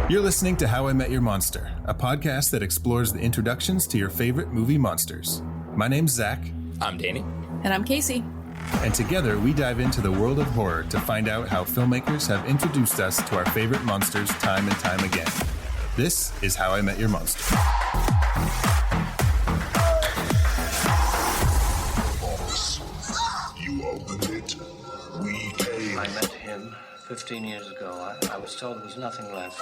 You're listening to How I Met Your Monster, a podcast that explores the introductions to your favorite movie monsters. My name's Zach. I'm Danny. And I'm Casey. And together we dive into the world of horror to find out how filmmakers have introduced us to our favorite monsters time and time again. This is How I Met Your Monster. Boss, you opened it. We came. I met him 15 years ago. I was told there was nothing left.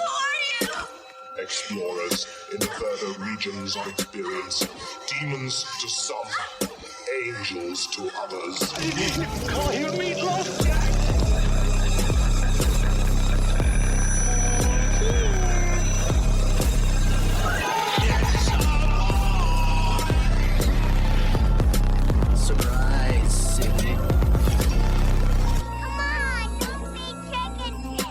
Explorers in further regions of experience. Demons to some, angels to others. Call you Meatloaf! Surprise, Sydney. Come on, don't say chicken shit.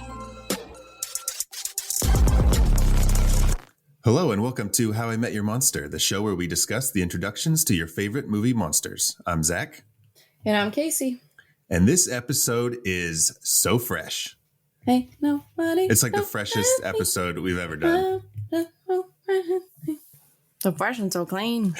Hello and welcome to How I Met Your Monster, the show where we discuss the introductions to your favorite movie monsters. I'm Zach. And I'm Casey. And this episode is so fresh. Hey, nobody. It's like the freshest episode we've ever done. So fresh and so clean.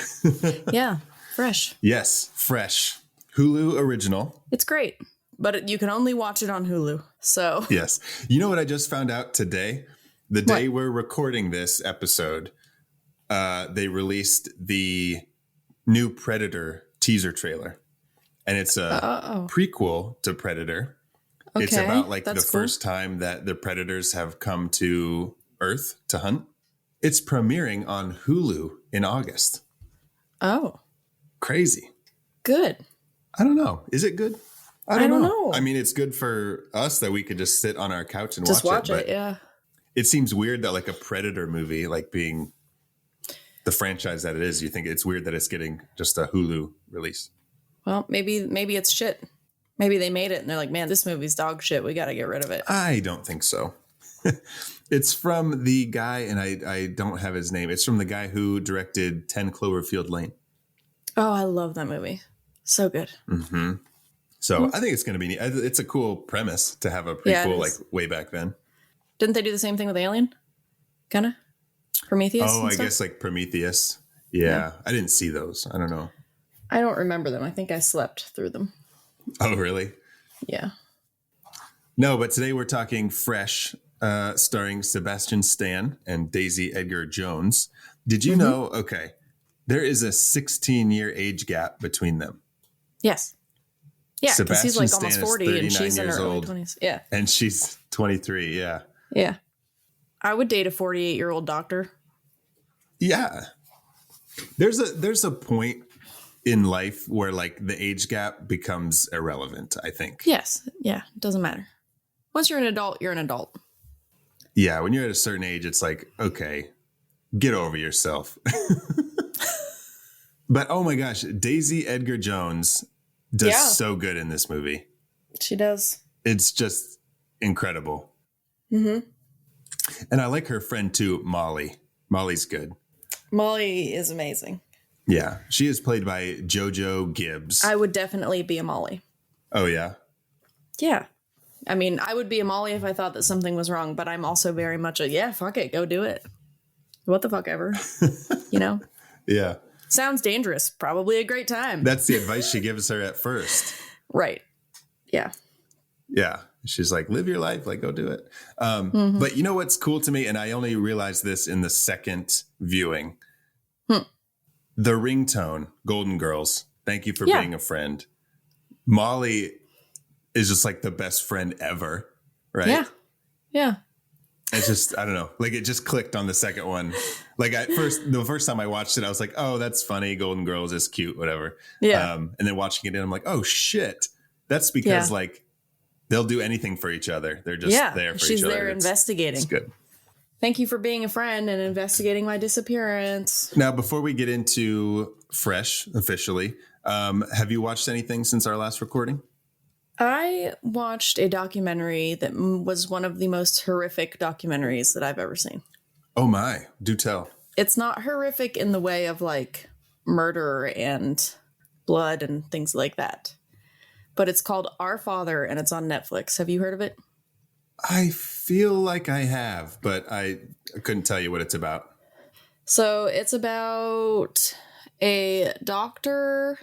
Yeah, fresh. Yes, fresh. Hulu original. It's great, but you can only watch it on Hulu. So Yes. You know what I just found out today? The day What? we're recording this episode, they released the new Predator teaser trailer. And it's a prequel to Predator. okay, It's about like the that's cool. first time that the predators have come to Earth to hunt. It's premiering on Hulu in August. Oh, Crazy. good. I don't know. Is it good? I don't know. I mean, it's good for us that we could just sit on our couch and Just watch but it. Yeah. it seems weird that like a Predator movie, like being the franchise that it is, you think it's weird that it's getting just a Hulu release. Well, maybe it's shit. Maybe they made it and they're like, man, this movie's dog shit. We got to get rid of it. I don't think so. It's from the guy, and I don't have his name. It's from the guy who directed 10 Cloverfield Lane. Oh, I love that movie. So good. Mm-hmm. So I think it's going to be neat. It's a cool premise to have a prequel Yeah, it like is. way back then. Didn't they do the same thing with Alien? Kind of? Prometheus? Oh, and I stuff? guess like Prometheus. Yeah, I didn't see those. I don't know. I don't remember them. I think I slept through them. Oh, really? Yeah. No, but today we're talking Fresh, starring Sebastian Stan and Daisy Edgar Jones. Did you know? Okay, there is a 16-year age gap between them. Yes. Yeah, because he's like Sebastian almost Stan is 40 and she's in her 39 years early old. 20s. Yeah. And she's 23. Yeah. Yeah. I would date a 48-year-old doctor. Yeah. There's a point in life where like the age gap becomes irrelevant, I think. Yes. Yeah. It doesn't matter. Once you're an adult, you're an adult. Yeah. When you're at a certain age, it's like, okay, get over yourself. But oh my gosh, Daisy Edgar Jones does Yeah. so good in this movie. She does. It's just incredible. Mm-hmm. And I like her friend too, Molly. Molly's good. Molly is amazing. Yeah. She is played by JoJo Gibbs. I would definitely be a Molly. Oh, yeah. Yeah. I mean, I would be a Molly if I thought that something was wrong, but I'm also very much a, yeah, fuck it, go do it. What the fuck ever. You know? Yeah. Sounds dangerous. Probably a great time. That's the advice she gives her at first. Right. Yeah. Yeah. She's like, live your life, like, go do it. But you know what's cool to me? And I only realized this in the second viewing. The ringtone, Golden Girls, thank you for Yeah. being a friend. Molly is just like the best friend ever, right? Yeah. Yeah. It's just, I don't know, like it just clicked on the second one. Like the first time I watched it, I was like, oh, that's funny. Golden Girls is cute, whatever. Yeah. And then watching it in, I'm like, oh shit. That's because Yeah. like they'll do anything for each other. They're just there for She's each other. there investigating. It's good. Thank you for being a friend and investigating my disappearance. Now, before we get into Fresh officially, have you watched anything since our last recording? I watched a documentary that was one of the most horrific documentaries that I've ever seen. Oh my, do tell. It's not horrific in the way of like murder and blood and things like that. But it's called Our Father and it's on Netflix. Have you heard of it? I feel like I have, but I couldn't tell you what it's about. So it's about a doctor.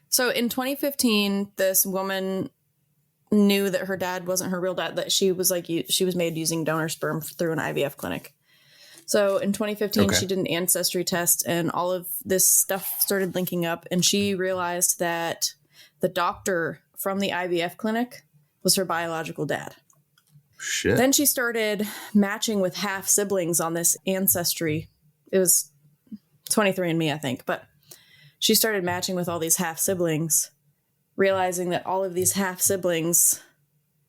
So in 2015, this woman knew that her dad wasn't her real dad, that she was made using donor sperm through an IVF clinic. So in 2015, she did an ancestry test and all of this stuff started linking up. And she realized that the doctor from the IVF clinic was her biological dad. Shit. Then she started matching with half siblings on this ancestry. It was 23andMe, I think. But she started matching with all these half siblings, realizing that all of these half siblings,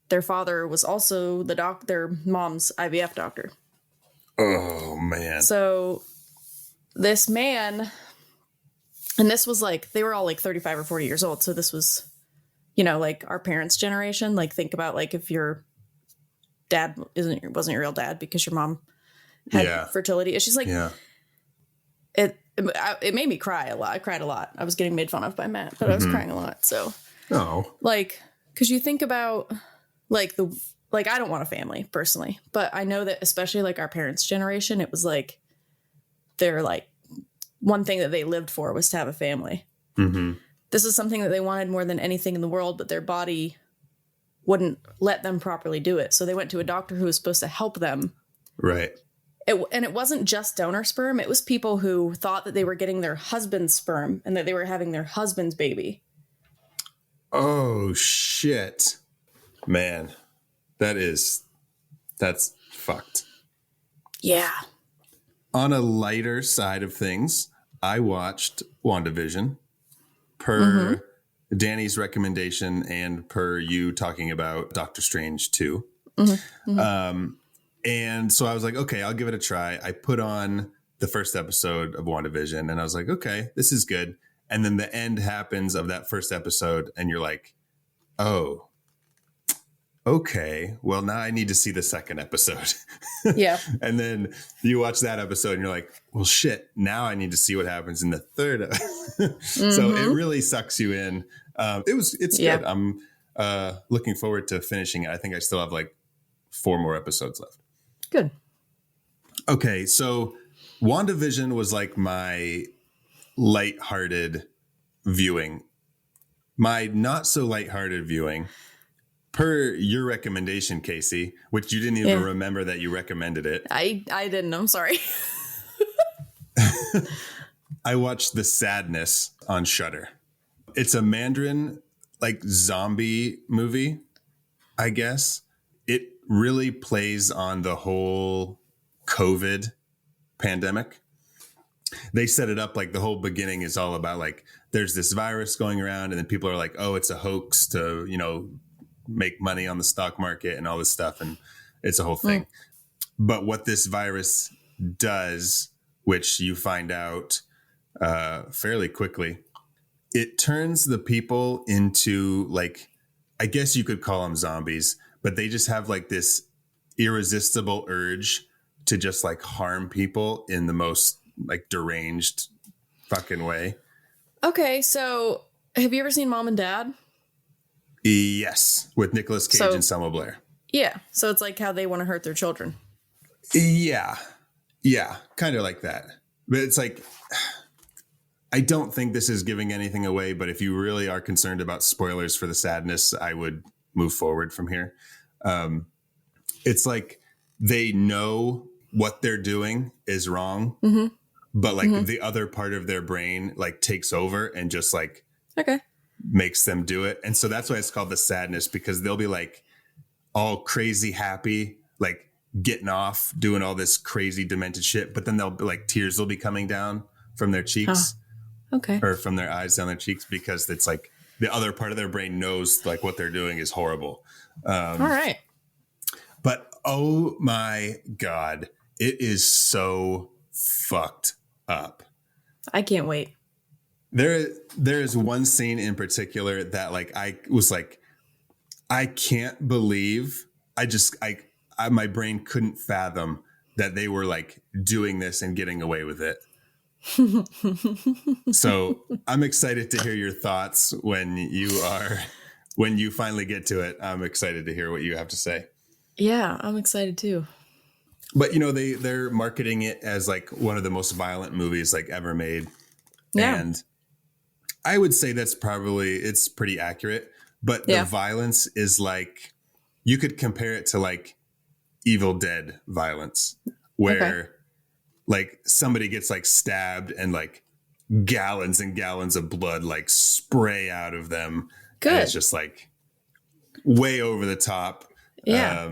their father was also their mom's IVF doctor. Oh, man. So this man, and this was like, they were all like 35 or 40 years old. So this was, you know, like our parents' generation. Like, think about like if your dad wasn't your real dad because your mom had fertility issues. Like, it made me cry a lot. I cried a lot. I was getting made fun of by Matt, but I was crying a lot. So, like, because you think about like I don't want a family personally, but I know that especially like our parents' generation, it was like they're like one thing that they lived for was to have a family. Mm-hmm. This is something that they wanted more than anything in the world, but their body wouldn't let them properly do it. So they went to a doctor who was supposed to help them. Right. And it wasn't just donor sperm. It was people who thought that they were getting their husband's sperm and that they were having their husband's baby. Oh, shit. Man, that's fucked. Yeah. On a lighter side of things, I watched WandaVision per Danny's recommendation and per you talking about Doctor Strange 2. And so I was like, okay, I'll give it a try. I put on the first episode of WandaVision and I was like, okay, this is good. And then the end happens of that first episode and you're like, oh, okay, well, now I need to see the second episode. Yeah. And then you watch that episode and you're like, well, shit, now I need to see what happens in the third. So it really sucks you in. It's good. I'm looking forward to finishing it. I think I still have like 4 more episodes left. Good. Okay, so WandaVision was like my lighthearted viewing. My not so lighthearted viewing, per your recommendation, Casey, which you didn't even remember that you recommended it. I didn't. I'm sorry. I watched The Sadness on Shudder. It's a Mandarin like zombie movie, I guess. It really plays on the whole COVID pandemic. They set it up like the whole beginning is all about like there's this virus going around and then people are like, oh, it's a hoax to, you know, make money on the stock market and all this stuff. And it's a whole thing. But what this virus does, which you find out fairly quickly, it turns the people into like, I guess you could call them zombies, but they just have like this irresistible urge to just like harm people in the most like deranged fucking way. Okay, so have you ever seen Mom and Dad? Yes, with Nicolas Cage and Selma Blair. Yeah, so it's like how they want to hurt their children. Yeah, kind of like that. But it's like, I don't think this is giving anything away, but if you really are concerned about spoilers for The Sadness, I would move forward from here. It's like they know what they're doing is wrong, but like the other part of their brain like takes over and just like makes them do it. And so that's why it's called The Sadness, because they'll be like all crazy happy, like getting off, doing all this crazy demented shit. But then they'll be like tears will be coming down from their cheeks or from their eyes down their cheeks, because it's like the other part of their brain knows like what they're doing is horrible. All right. But oh my God, it is so fucked up. I can't wait. There is one scene in particular that like I was like, I can't believe my brain couldn't fathom that they were like doing this and getting away with it. So I'm excited to hear your thoughts when you finally get to it. I'm excited to hear what you have to say. Yeah, I'm excited too. But, they're marketing it as like one of the most violent movies like ever made. Yeah. And I would say it's pretty accurate. But the violence is like, you could compare it to like Evil Dead violence, where like somebody gets like stabbed and like gallons and gallons of blood like spray out of them. Good. And it's just like way over the top. Yeah.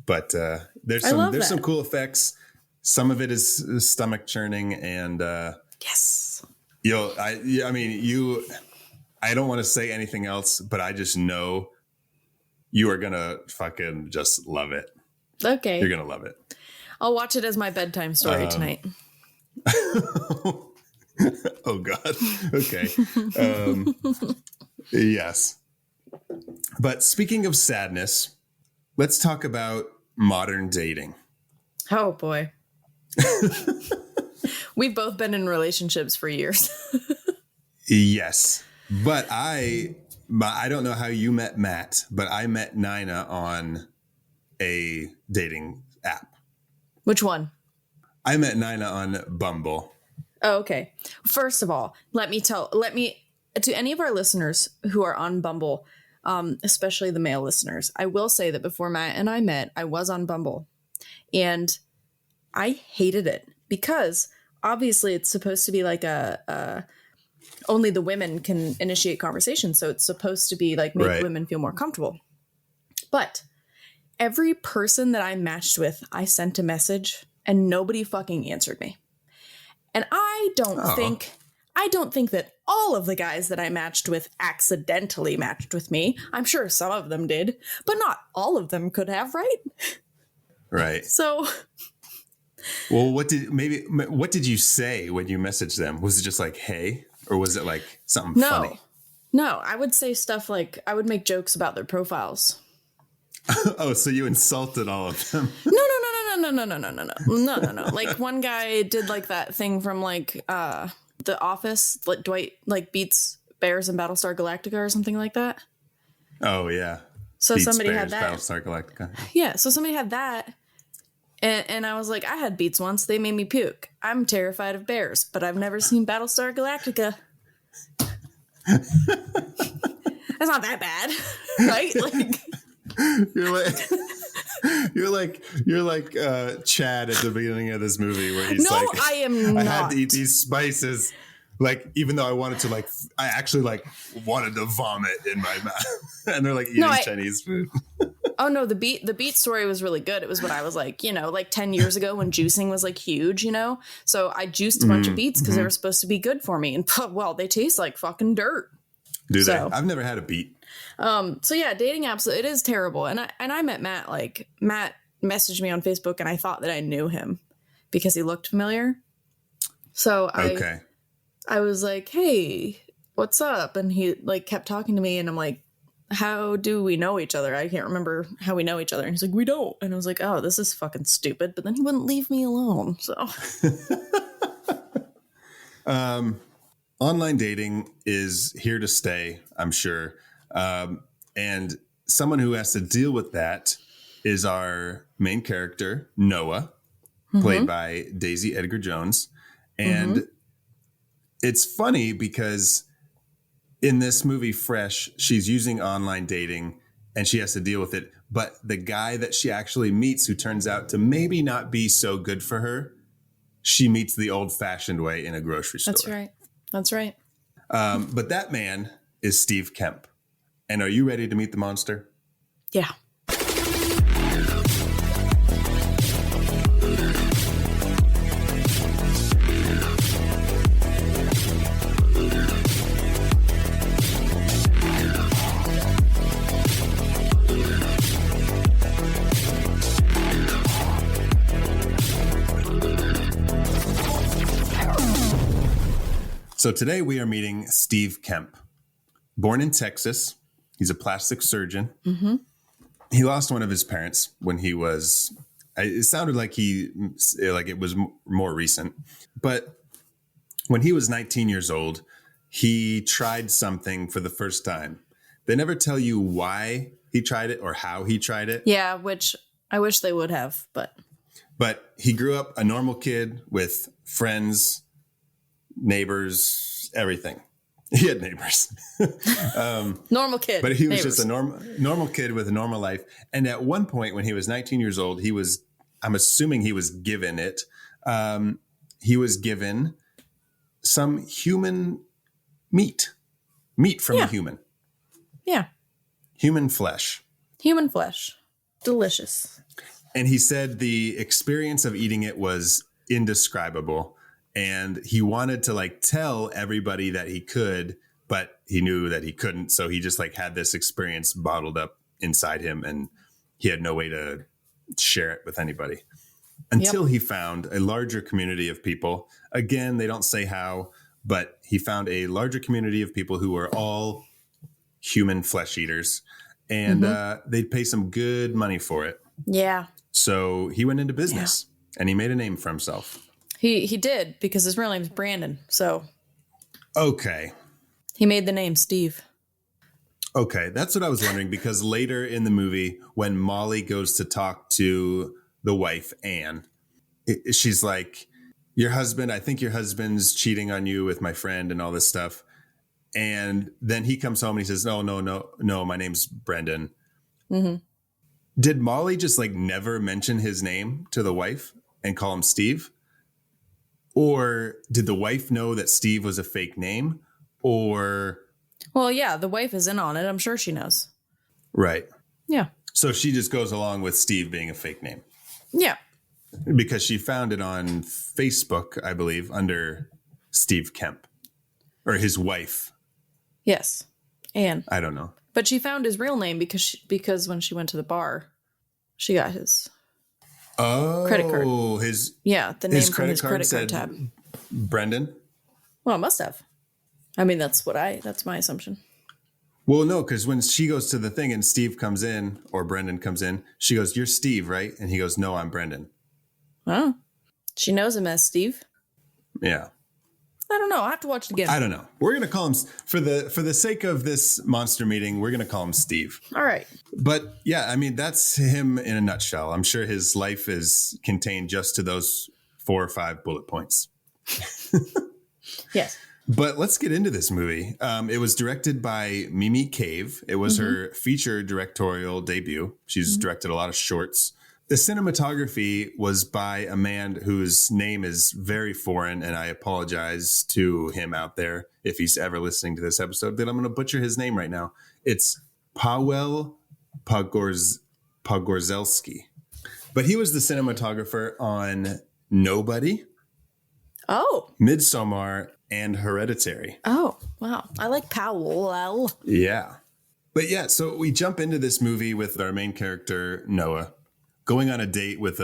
But there's some cool effects. Some of it is stomach churning, and yes. I don't want to say anything else, but I just know you are gonna fucking just love it. Okay. You're gonna love it. I'll watch it as my bedtime story tonight. Oh God. Okay. Yes. But speaking of sadness, let's talk about modern dating. Oh boy. We've both been in relationships for years. Yes. But I don't know how you met Matt, but I met Nina on a dating app. Which one? I met Nina on Bumble. Oh, okay. First of all, to any of our listeners who are on Bumble, especially the male listeners, I will say that before Matt and I met, I was on Bumble, and I hated it because obviously it's supposed to be like only the women can initiate conversation. So it's supposed to be like make women feel more comfortable. But every person that I matched with, I sent a message and nobody fucking answered me. And I don't think that all of the guys that I matched with accidentally matched with me. I'm sure some of them did, but not all of them could have, right? Right. So, well, what did you say when you messaged them? Was it just like, hey, or was it like something funny? No, I would say stuff like I would make jokes about their profiles. Oh, so you insulted all of them? No. Like one guy did like that thing from like The Office, like Dwight like beats bears in Battlestar Galactica or something like that. Oh yeah. So Beats somebody bears, had that. Battlestar Galactica. Yeah, so somebody had that. And I was like, I had beats once. They made me puke. I'm terrified of bears, but I've never seen Battlestar Galactica. That's not that bad, right? Like you're like Chad at the beginning of this movie where he's like, I am not. I had to eat these spices. Like, even though I wanted to, like, I actually, like, wanted to vomit in my mouth. And they're, like, eating Chinese food. Oh, no, the beet story was really good. It was when I was, like, like 10 years ago when juicing was, like, huge, So I juiced a bunch of beets because they were supposed to be good for me. And, well, they taste like fucking dirt. Do they? I've never had a beet. So, yeah, dating apps, it is terrible. And I met Matt, Matt messaged me on Facebook, and I thought that I knew him because he looked familiar. So I was like, hey, what's up? And he like kept talking to me and I'm like, how do we know each other? I can't remember how we know each other. And he's like, we don't. And I was like, oh, this is fucking stupid. But then he wouldn't leave me alone. So online dating is here to stay, I'm sure. And someone who has to deal with that is our main character, Noah, played by Daisy Edgar Jones. And it's funny because in this movie, Fresh, she's using online dating and she has to deal with it. But the guy that she actually meets, who turns out to maybe not be so good for her, she meets the old fashioned way in a grocery store. That's right. But that man is Steve Kemp. And are you ready to meet the monster? Yeah. So today we are meeting Steve Kemp. Born in Texas, he's a plastic surgeon. He lost one of his parents when he was, it sounded like it was more recent. But when he was 19 years old, he tried something for the first time. They never tell you why he tried it or how he tried it. Yeah, which I wish they would have, but he grew up a normal kid with friends, neighbors, everything. He had neighbors. normal kid. But he was just a normal kid with a normal life. And at one point when he was 19 years old, I'm assuming he was given it. He was given some human meat from a human. Yeah. Human flesh. Human flesh. Delicious. And he said the experience of eating it was indescribable. And he wanted to like tell everybody that he could, but he knew that he couldn't. So he just like had this experience bottled up inside him and he had no way to share it with anybody until he found a larger community of people. Again, they don't say how, but he found a larger community of people who were all human flesh eaters and they'd pay some good money for it. Yeah. So he went into business and he made a name for himself. He did because his real name's Brandon. So okay. He made the name Steve. Okay, that's what I was wondering because later in the movie, when Molly goes to talk to the wife, Anne, she's like, I think your husband's cheating on you with my friend and all this stuff. And then he comes home and he says, no, my name's Brendan. Mm-hmm. Did Molly just like never mention his name to the wife and call him Steve? Or did the wife know that Steve was a fake name? Or... Well, yeah, the wife is in on it. I'm sure she knows. Right. Yeah. So she just goes along with Steve being a fake name. Yeah. Because she found it on Facebook, I believe, under Steve Kemp. Or his wife. Yes. Anne. I don't know. But she found his real name because when she went to the bar, she got his credit card. Oh, the name from his credit card tab. Brendan? Well, it must have. I mean, that's my assumption. Well, no, because when she goes to the thing and Steve comes in or Brendan comes in, she goes, "You're Steve, right?" And he goes, "No, I'm Brendan." Oh, she knows him as Steve. Yeah. I don't know. I have to watch it again. I don't know. We're gonna call him for the sake of this monster meeting. We're gonna call him Steve. All right. But yeah, I mean that's him in a nutshell. I'm sure his life is contained just to those 4 or 5 bullet points. Yes. But let's get into this movie. It was directed by Mimi Cave. It was her feature directorial debut. She's directed a lot of shorts. The cinematography was by a man whose name is very foreign, and I apologize to him out there if he's ever listening to this episode, but I'm going to butcher his name right now. It's Paweł Pogorzelski. But he was the cinematographer on Nobody, Midsommar, and Hereditary. Oh, wow. I like Powell. Yeah. But yeah, so we jump into this movie with our main character, Noah, going on a date with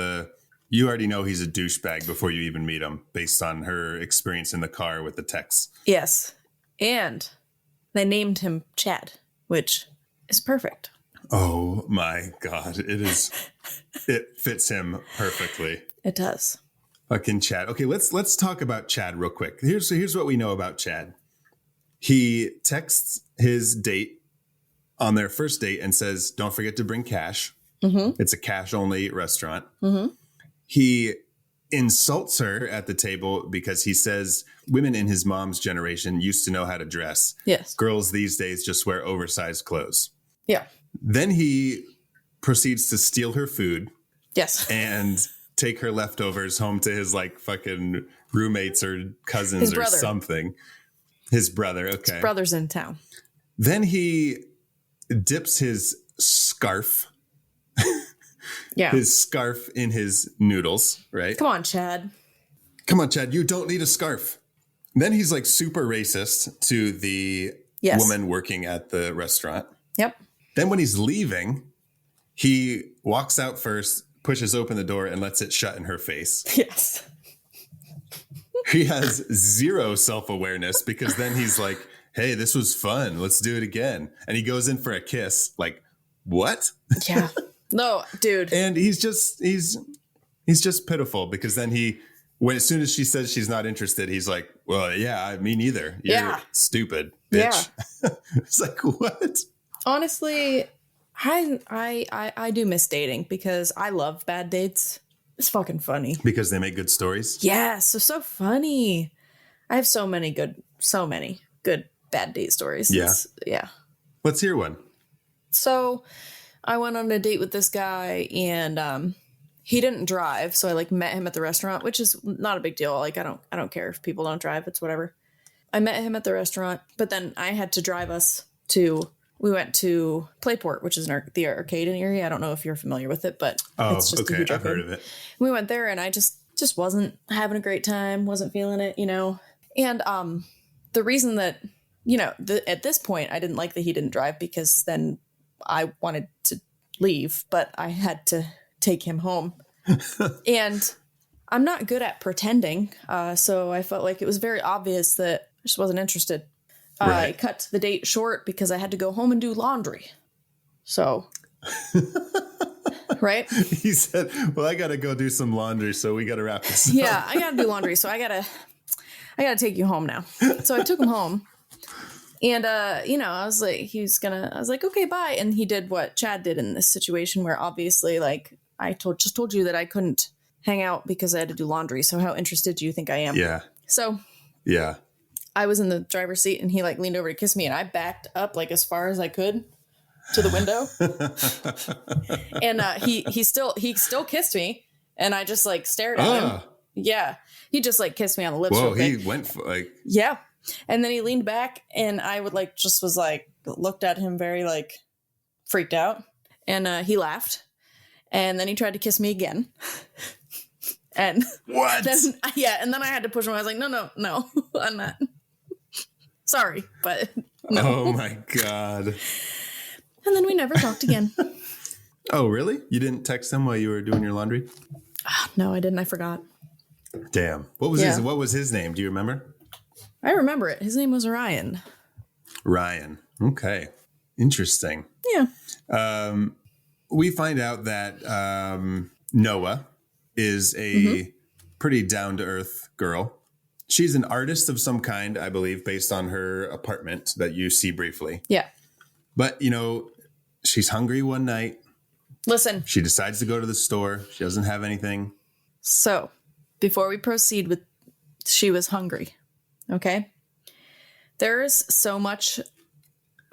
you already know he's a douchebag before you even meet him, based on her experience in the car with the text. Yes. And they named him Chad, which is perfect. Oh my God. It fits him perfectly. It does. Fucking Chad. Okay, let's talk about Chad real quick. Here's what we know about Chad. He texts his date on their first date and says, "Don't forget to bring cash." Mm-hmm. It's a cash-only restaurant. Mm-hmm. He insults her at the table because he says women in his mom's generation used to know how to dress. Yes. Girls these days just wear oversized clothes. Yeah. Then he proceeds to steal her food. Yes. And take her leftovers home to his like fucking roommates or cousins or something. His brother. Okay. His brother's in town. Then he dips his scarf. His scarf in his noodles, right? Come on, Chad. You don't need a scarf. Then he's like super racist to the woman working at the restaurant. Yep. Then when he's leaving, he walks out first, pushes open the door and lets it shut in her face. Yes. He has zero self-awareness because then he's like, "Hey, this was fun. Let's do it again." And he goes in for a kiss. Like, what? Yeah. No, dude. And he's just pitiful because then as soon as she says she's not interested, he's like, "Well, yeah, me neither. You're stupid, bitch." Yeah. It's like, what? Honestly, I do miss dating because I love bad dates. It's fucking funny. Because they make good stories? Yeah, so funny. I have so many good bad date stories. Yeah. Yeah. Let's hear one. So I went on a date with this guy and he didn't drive. So I like met him at the restaurant, which is not a big deal. Like I don't care if people don't drive. It's whatever. I met him at the restaurant, but then I had to drive us we went to Playport, which is the arcade in Erie. I don't know if you're familiar with it, but it's just a huge I've arcade. heard of it. We went there and I just wasn't having a great time, wasn't feeling it, And the reason that, at this point I didn't like that he didn't drive because then I wanted to leave, but I had to take him home. And I'm not good at pretending. So I felt like it was very obvious that I just wasn't interested. Right. I cut the date short because I had to go home and do laundry. So, right? He said, well, I got to go do some laundry, so we got to wrap this up. Yeah, I got to do laundry. So I got to take you home now. So I took him home. And, I was like, I was like, okay, bye. And he did what Chad did in this situation where obviously, like, I just told you that I couldn't hang out because I had to do laundry. So how interested do you think I am? Yeah. So yeah, I was in the driver's seat and he like leaned over to kiss me and I backed up like as far as I could to the window. And he still kissed me and I just like stared at him. Yeah. He just like kissed me on the lips. Whoa, he went for like, yeah. And then he leaned back and I would like just was like looked at him very like freaked out and he laughed and then he tried to kiss me again. And what? Then, and then I had to push him. I was like, no, I'm not. Sorry, but no. Oh my God. And then we never talked again. Oh, really? You didn't text him while you were doing your laundry? No, I didn't. I forgot. Damn. What was his name? Do you remember? I remember it. His name was Ryan. Ryan. Okay. Interesting. Yeah. We find out that Noah is a pretty down-to-earth girl. She's an artist of some kind, I believe, based on her apartment that you see briefly. Yeah. But, she's hungry one night. Listen. She decides to go to the store. She doesn't have anything. So, before we proceed with she was hungry, okay? There is so much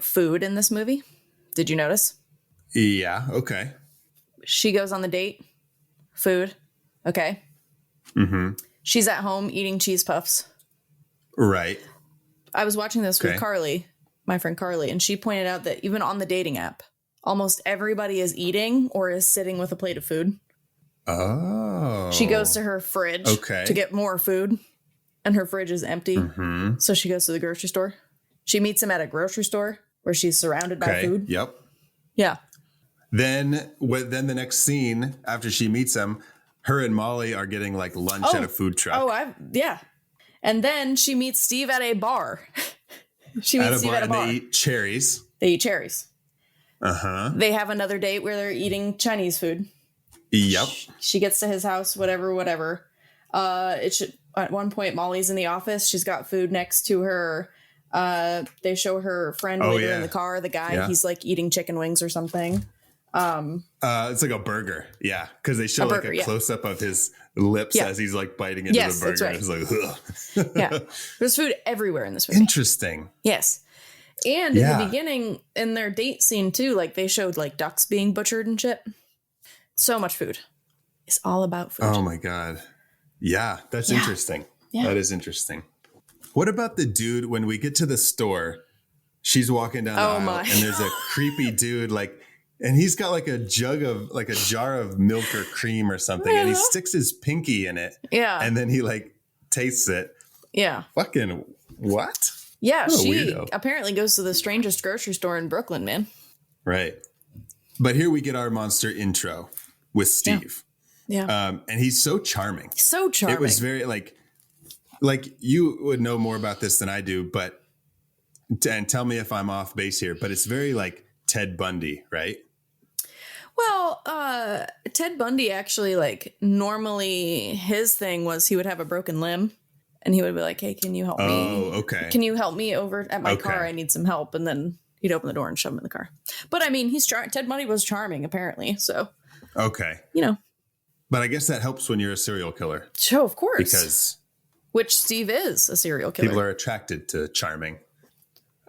food in this movie. Did you notice? Yeah, okay. She goes on the date. Food. Okay. Mm-hmm. She's at home eating cheese puffs. Right. I was watching this with Carly, my friend Carly, and she pointed out that even on the dating app, almost everybody is eating or is sitting with a plate of food. Oh. She goes to her fridge to get more food, and her fridge is empty. Mm-hmm. So she goes to the grocery store. She meets him at a grocery store where she's surrounded by food. Yep. Yeah. Then the next scene, after she meets him, her and Molly are getting like lunch at a food truck. Yeah. And then she meets Steve at a bar. She meets Steve at a bar. And they eat cherries. Uh-huh. They have another date where they're eating Chinese food. Yep. She gets to his house, whatever. At one point, Molly's in the office. She's got food next to her. They show her friend later in the car. The guy, he's like eating chicken wings or something. It's like a burger. Yeah. Because they show a close up of his lips as he's like biting into the burger. That's right. It's like, ugh. Yeah. There's food everywhere in this movie. Interesting. Yes. And in the beginning, in their date scene too, like they showed like ducks being butchered and shit. So much food. It's all about food. Oh my God. Yeah. That's interesting. Yeah. That is interesting. What about the dude when we get to the store? She's walking down the aisle and there's a creepy dude and he's got like a jar of milk or cream or something and he sticks his pinky in it. Yeah. And then he like tastes it. Yeah. Fucking what? Yeah. She apparently goes to the strangest grocery store in Brooklyn, man. Right. But here we get our monster intro with Steve. Yeah. And he's so charming. So charming. It was very like you would know more about this than I do, but and tell me if I'm off base here, but it's very like Ted Bundy, right? Well, Ted Bundy actually like normally his thing was he would have a broken limb and he would be like, hey, can you help me? Oh, okay. Can you help me over at my car? I need some help. And then he'd open the door and shove him in the car. But I mean, Ted Bundy was charming, apparently. So, okay. But I guess that helps when you're a serial killer. So, of course. Because which Steve is a serial killer. People are attracted to charming.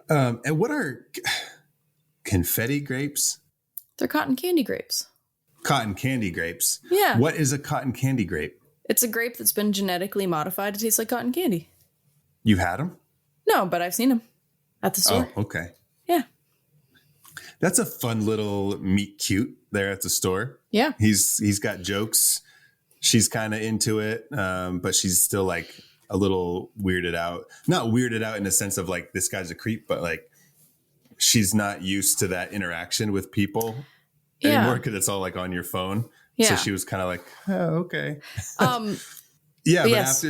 And what are confetti grapes? They're cotton candy grapes. Cotton candy grapes. Yeah. What is a cotton candy grape? It's a grape that's been genetically modified to taste like cotton candy. You had them? No, but I've seen them at the store. Oh, okay. Yeah. That's a fun little meet cute there at the store. Yeah. He's got jokes. She's kind of into it, but she's still like a little weirded out. Not weirded out in the sense of like this guy's a creep, but like she's not used to that interaction with people anymore because it's all like on your phone. Yeah. So she was kind of like, oh, okay. Yeah, but yes.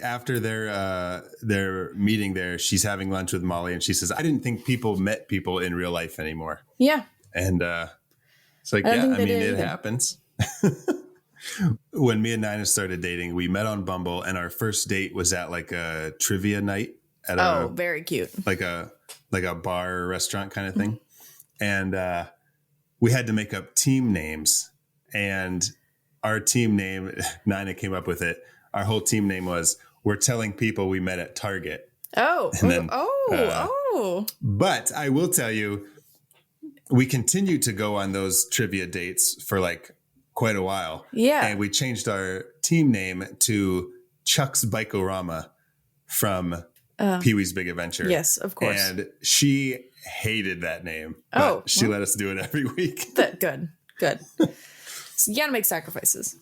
after their meeting there, she's having lunch with Molly, and she says, "I didn't think people met people in real life anymore." Yeah, and it's like, it happens. When me and Nina started dating, we met on Bumble, and our first date was at like a trivia night at very cute, like a bar or restaurant kind of thing, and we had to make up team names, and our team name, Nina came up with it. Our whole team name was "We're Telling People We Met at Target." But I will tell you, we continued to go on those trivia dates for like quite a while. Yeah. And we changed our team name to Chuck's Bike-O-Rama from Pee-wee's Big Adventure. Yes, of course. And she hated that name. But she let us do it every week. Good. So you gotta make sacrifices.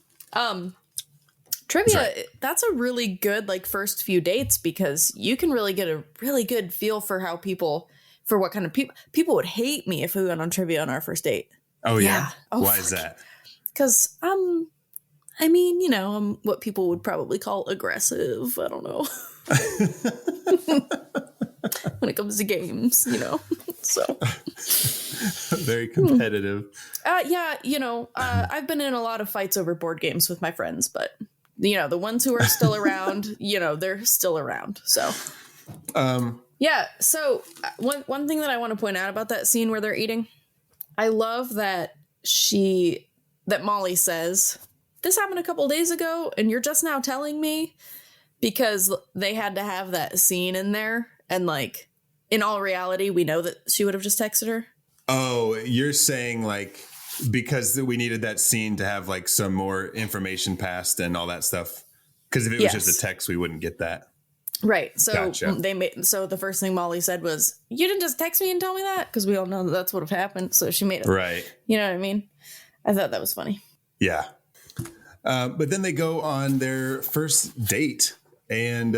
Trivia, that's a really good like first few dates because you can really get a really good feel for how for what kind of people would hate me if we went on trivia on our first date. Oh yeah. Why is that? Because I mean, I'm what people would probably call aggressive. I don't know. When it comes to games, so very competitive. I've been in a lot of fights over board games with my friends, but the ones who are still around, they're still around. So, So one thing that I want to point out about that scene where they're eating, I love that Molly says, "This happened a couple days ago, and you're just now telling me," because they had to have that scene in there, and like in all reality, we know that she would have just texted her. Oh, you're saying like because we needed that scene to have like some more information passed and all that stuff. Because if it was just a text, we wouldn't get that. Right. So Gotcha. So the first thing Molly said was, "You didn't just text me and tell me that," because we all know that's what would have happened. So she made it. Right. You know what I mean? I thought that was funny. Yeah. But then they go on their first date, and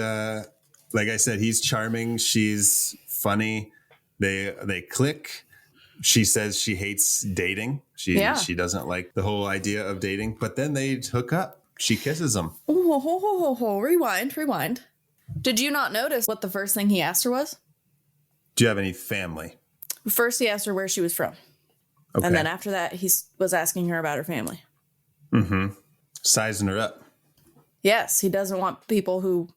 like I said, he's charming. She's funny. They click. She says she hates dating. She doesn't like the whole idea of dating. But then they hook up. She kisses him. Oh, rewind. Did you not notice what the first thing he asked her was? Do you have any family? First, he asked her where she was from. Okay. And then after that, he was asking her about her family. Mm-hmm. Sizing her up. Yes, he doesn't want people who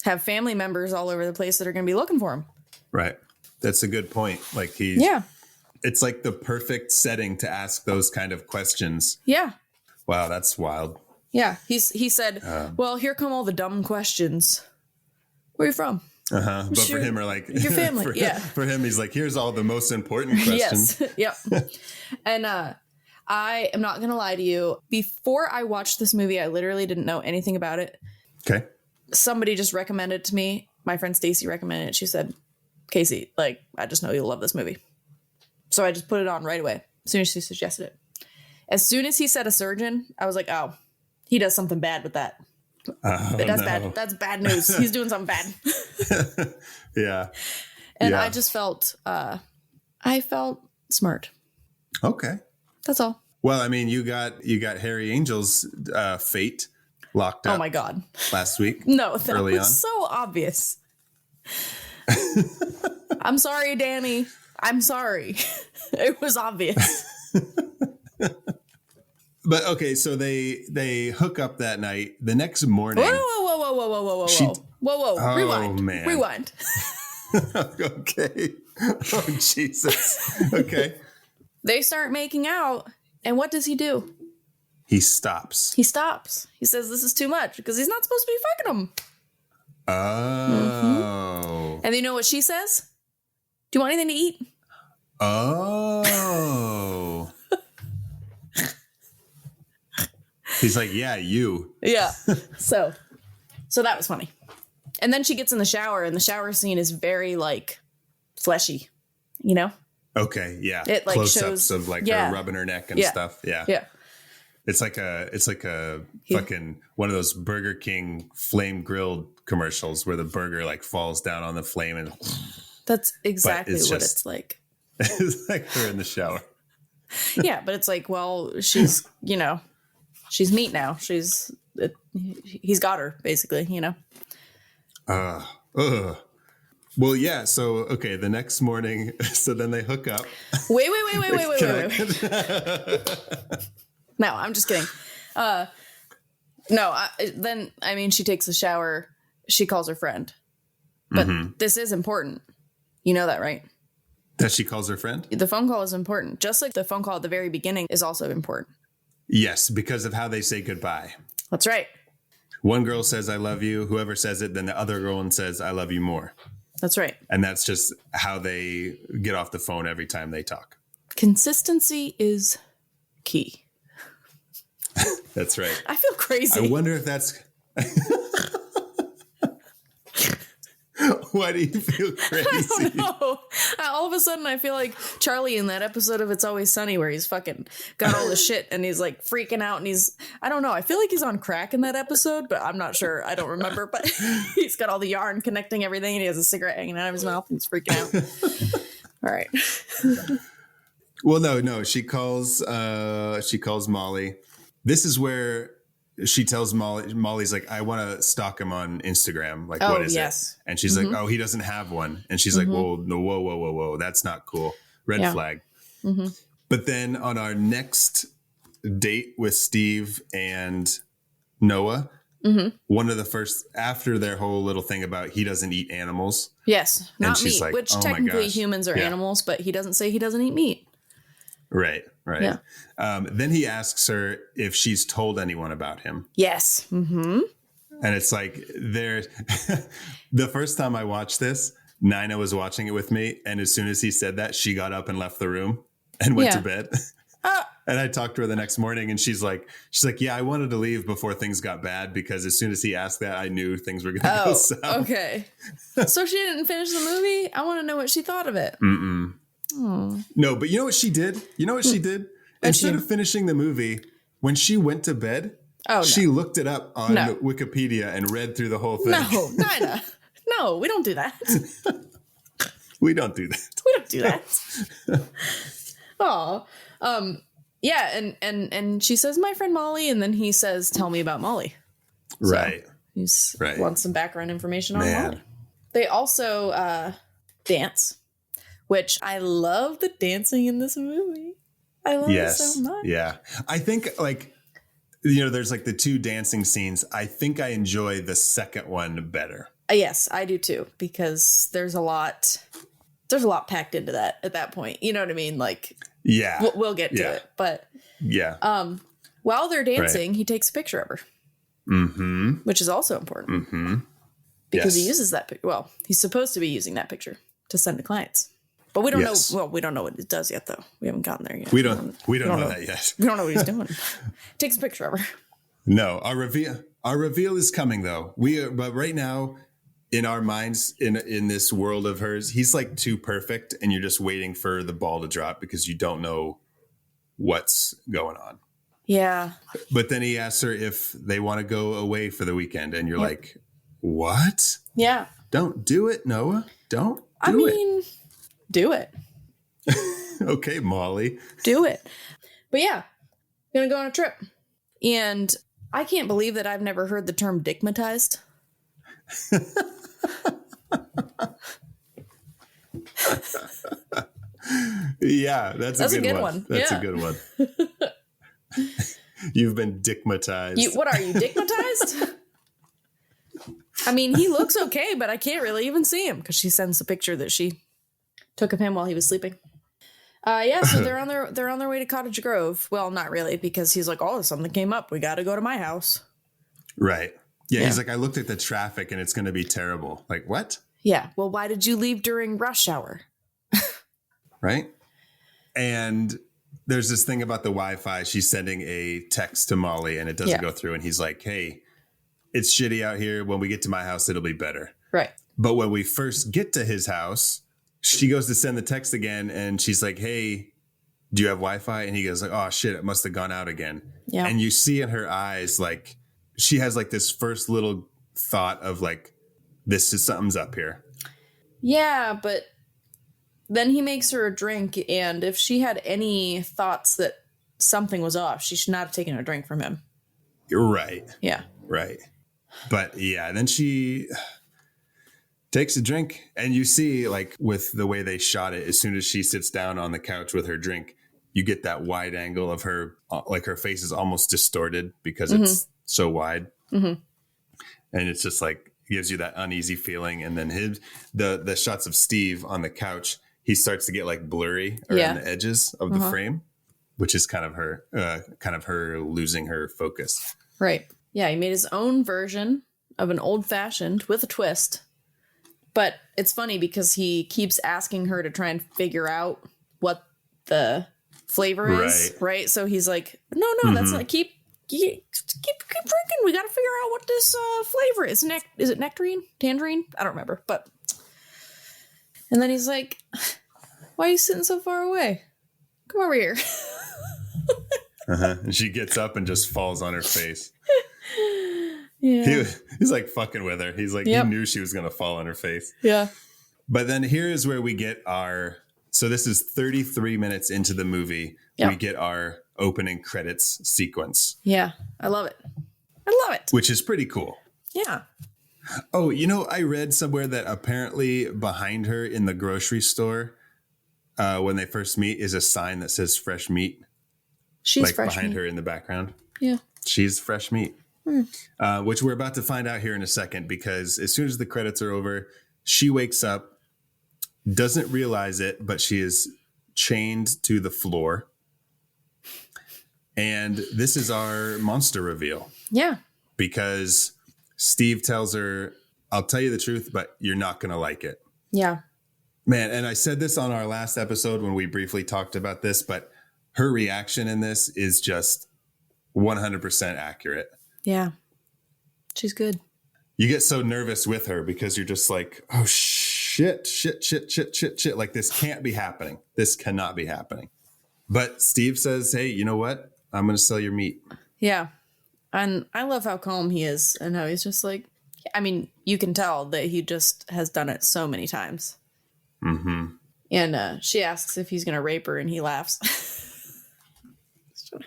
have family members all over the place that are going to be looking for him. Right. That's a good point. Like it's like the perfect setting to ask those kind of questions. Yeah. Wow, that's wild. Yeah. He said, well, here come all the dumb questions. Where are you from? Uh-huh. But for him, are like your family. For him, he's like, here's all the most important questions. Yes. Yep. And I am not going to lie to you. Before I watched this movie, I literally didn't know anything about it. Okay. Somebody just recommended it to me. My friend Stacy recommended it. She said, "Casey, like, I just know you'll love this movie." So I just put it on right away as soon as she suggested it. As soon as he said a surgeon, I was like, oh, he does something bad with that. That's bad. That's bad news. He's doing something bad. Yeah. And I just felt, I felt smart. Okay. That's all. Well, I mean, you got Harry Angel's fate locked up. Oh my God. Last week. No, that early was on. so obvious. I'm sorry, Danny. I'm sorry. It was obvious. But okay, so they hook up that night. The next morning. Whoa. Oh, Rewind. man. Okay. Oh, Jesus. Okay. They start making out. And what does he do? He stops. He stops. He says this is too much because he's not supposed to be fucking him. Oh. And you know what she says? Do you want anything to eat? Oh. He's like, yeah, you. Yeah. So that was funny. And then she gets in the shower, and the shower scene is very like fleshy, you know? Okay, yeah. It like close-ups shows of like yeah. her rubbing her neck and Yeah. stuff. Yeah. Yeah. It's like a fucking one of those Burger King flame grilled commercials where the burger like falls down on the flame and That's exactly it's what just- it's like. it's like her in the shower. Yeah, but it's like, well, she's, you know, she's meat now. He's got her basically, you know. Well, yeah. So, okay. The next morning, so then they hook up. Wait. No, I'm just kidding. She takes a shower. She calls her friend. But this is important. You know that, right? That she calls her friend? The phone call is important. Just like the phone call at the very beginning is also important. Yes, because of how they say goodbye. That's right. One girl says, I love you. Whoever says it, then the other girl says, I love you more. That's right. And that's just how they get off the phone every time they talk. Consistency is key. That's right. I feel crazy. I wonder if that's... Why do you feel crazy? I don't know. All of a sudden, I feel like Charlie in that episode of It's Always Sunny where he's fucking got all the shit and he's like freaking out and I don't know. I feel like he's on crack in that episode, but I'm not sure. I don't remember. But he's got all the yarn connecting everything and he has a cigarette hanging out of his mouth and he's freaking out. All right. Well, no. She calls Molly. This is where she tells Molly's like, I want to stalk him on Instagram. Like, what is it? And she's like, oh, he doesn't have one. And she's like, well, no, whoa. That's not cool. Red flag. But then on our next date with Steve and Noah, one of the first, after their whole little thing about he doesn't eat animals. Yes. Not meat, like, which oh technically humans are animals, but he doesn't say he doesn't eat meat. Right. Yeah. Then he asks her if she's told anyone about him. Yes. Mm-hmm. And it's like the first time I watched this, Nina was watching it with me. And as soon as he said that, she got up and left the room and went to bed. And I talked to her the next morning and she's like, yeah, I wanted to leave before things got bad because as soon as he asked that, I knew things were going to go south. Okay. So she didn't finish the movie? I want to know what she thought of it. Mm-mm. Oh. No, but you know what she did? Instead of finishing the movie, when she went to bed, she looked it up on Wikipedia and read through the whole thing. No, Nina. No, we don't do that. We don't do that. We don't do that. Oh, yeah, and she says, "My friend Molly," and then he says, "Tell me about Molly." Right. So he wants some background information on Molly. They also dance, which I love the dancing in this movie. I love it so much. Yeah. I think there's like the two dancing scenes. I think I enjoy the second one better. Yes, I do too, because there's a lot packed into that at that point. You know what I mean? Like, yeah, we'll get to it, but yeah. While they're dancing, he takes a picture of her, which is also important because he uses that picture. Well, he's supposed to be using that picture to send to clients. But we don't know. Well, we don't know what it does yet, though. We haven't gotten there yet. We don't know that yet. We don't know what he's doing. Takes a picture of her. No, our reveal is coming though. But right now, in our minds, in this world of hers, he's like too perfect, and you're just waiting for the ball to drop because you don't know what's going on. Yeah. But then he asks her if they want to go away for the weekend, and you're like, "What? Yeah. Don't do it, Noah. Don't. Do it. Okay, Molly. Do it. But yeah, gonna go on a trip. And I can't believe that I've never heard the term dickmatized. Yeah, that's a good one. That's a good one. You've been dickmatized. What are you, dickmatized? I mean, he looks okay, but I can't really even see him because she sends a picture that she took of him while he was sleeping. So they're on their way to Cottage Grove. Well, not really, because he's like, oh, something came up. We got to go to my house. Right. Yeah, he's like, I looked at the traffic and it's going to be terrible. Like, what? Yeah. Well, why did you leave during rush hour? Right. And there's this thing about the Wi-Fi. She's sending a text to Molly and it doesn't go through. And he's like, hey, it's shitty out here. When we get to my house, it'll be better. Right. But when we first get to his house, she goes to send the text again. And she's like, hey, do you have Wi-Fi? And he goes like, oh, shit, it must have gone out again. Yeah. And you see in her eyes, like, she has like this first little thought of like, this is something's up here. Yeah, but then he makes her a drink. And if she had any thoughts that something was off, she should not have taken a drink from him. You're right. Yeah. Right. But yeah, then she takes a drink and you see like with the way they shot it, as soon as she sits down on the couch with her drink, you get that wide angle of her, like her face is almost distorted because it's so wide. And it's just like, gives you that uneasy feeling. And then the shots of Steve on the couch, he starts to get like blurry around the edges of the frame, which is kind of her losing her focus. Right. Yeah. He made his own version of an old fashioned with a twist. But it's funny because he keeps asking her to try and figure out what the flavor is. Right. So he's like, no, that's not keep drinking. We got to figure out what this flavor is. Is it nectarine? Tangerine? I don't remember. But and then he's like, why are you sitting so far away? Come over here. And she gets up and just falls on her face. Yeah. He's like fucking with her. He's like, he knew she was going to fall on her face. Yeah. But then here is where we get so this is 33 minutes into the movie. Yep. We get our opening credits sequence. Yeah. I love it. I love it. Which is pretty cool. Yeah. Oh, I read somewhere that apparently behind her in the grocery store, when they first meet, is a sign that says fresh meat. She's like fresh behind meat. her in the background. Yeah. She's fresh meat. Which we're about to find out here in a second, because as soon as the credits are over, she wakes up, doesn't realize it, but she is chained to the floor. And this is our monster reveal. Yeah. Because Steve tells her, I'll tell you the truth, but you're not going to like it. Yeah. Man, and I said this on our last episode when we briefly talked about this, but her reaction in this is just 100% accurate. Yeah. She's good. You get so nervous with her because you're just like, oh, shit. Like, this can't be happening. This cannot be happening. But Steve says, hey, you know what? I'm going to sell your meat. Yeah. And I love how calm he is and how he's just like, I mean, you can tell that he just has done it so many times. Mm-hmm. And she asks if he's going to rape her and he laughs. I'm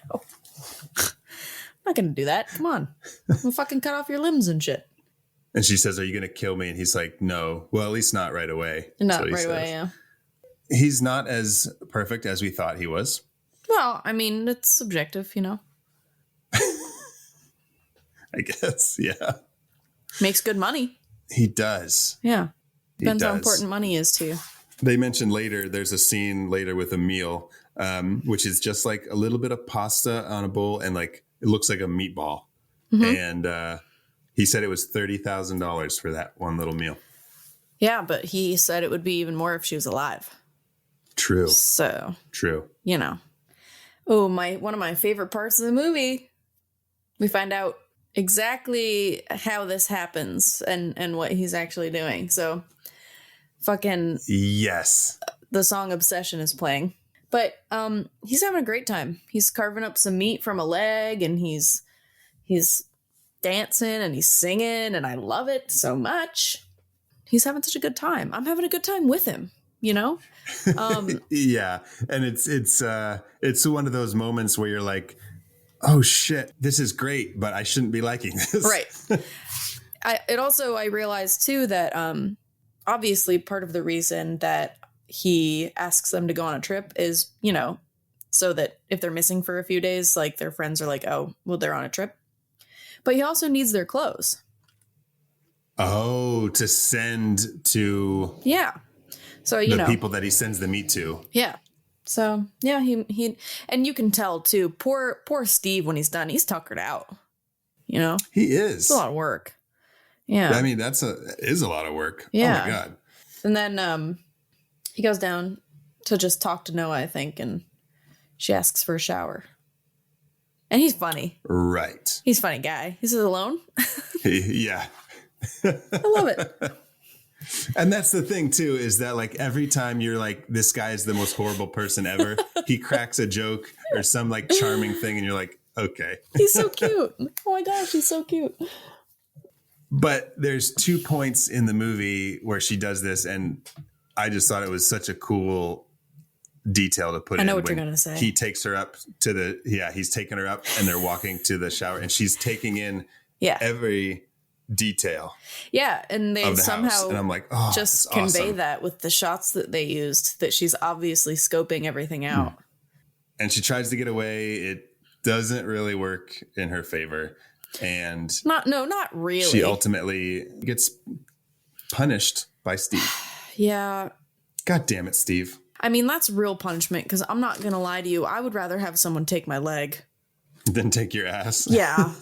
not going to do that. Come on. I'm going to fucking cut off your limbs and shit. And she says, are you going to kill me? And he's like, no. Well, at least not right away. Not right away, yeah. He's not as perfect as we thought he was. Well, I mean, it's subjective, I guess, yeah. Makes good money. He does. Yeah. Depends how important money is to you. They mentioned later, there's a scene later with a meal, which is just like a little bit of pasta on a bowl and like it looks like a meatball. Mm-hmm. And he said it was $30,000 for that one little meal. Yeah, but he said it would be even more if she was alive. True. So. True. Oh, one of my favorite parts of the movie. We find out exactly how this happens and what he's actually doing. So fucking yes, the song Obsession is playing, but he's having a great time. He's carving up some meat from a leg and he's dancing and he's singing and I love it so much. He's having such a good time. I'm having a good time with him, Yeah. And it's one of those moments where you're like, oh shit, this is great, but I shouldn't be liking this. Right. I realized too that obviously part of the reason that he asks them to go on a trip is, so that if they're missing for a few days, like their friends are like, oh, well, they're on a trip. But he also needs their clothes. Oh, to send to Yeah. So, you the know, people that he sends the meat to. yeah. So, yeah, he and you can tell too, poor Steve, when he's done, he's tuckered out, you know, He is. it's a lot of work. Yeah. I mean, is a lot of work. Yeah. Oh my God. And then he goes down to just talk to Noah, I think, and she asks for a shower. And he's funny. Right. He's a funny guy. He's alone. Yeah. I love it. And that's the thing too, is that like every time you're like, this guy is the most horrible person ever, he cracks a joke or some like charming thing and you're like, okay. He's so cute. Oh my gosh, he's so cute. But there's 2 points in the movie where she does this, and I just thought it was such a cool detail to put in. I know what you're when going to say. He takes her up to he's taking her up and they're walking to the shower and she's taking in every detail. Yeah, and they of the somehow house. And I'm like, oh, just that's convey awesome. that with the shots that they used, that she's obviously scoping everything out. And she tries to get away. It doesn't really work in her favor. And Not really. she ultimately gets punished by Steve. Yeah. God damn it, Steve. I mean, that's real punishment, because I'm not going to lie to you. I would rather have someone take my leg. Then take your ass. Yeah.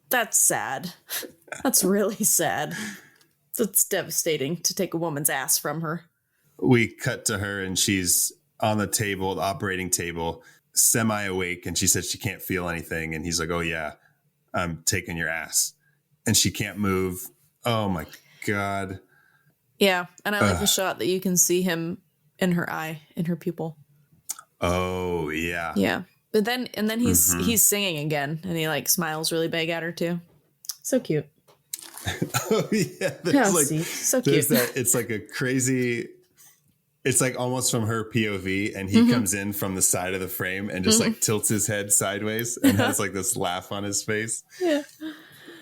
That's sad. That's really sad. That's devastating to take a woman's ass from her. We cut to her and she's on the table, the operating table, semi-awake. And she says she can't feel anything. And he's like, oh, yeah, I'm taking your ass. And she can't move. Oh, my God. Yeah. And I like the shot that you can see him in her eye, in her pupil. Oh, yeah. Yeah. But then he's singing again, and he like smiles really big at her too. So cute. Oh, yeah. So cute. It's like a crazy, it's like almost from her POV, and he comes in from the side of the frame and just like tilts his head sideways and has like this laugh on his face. Yeah.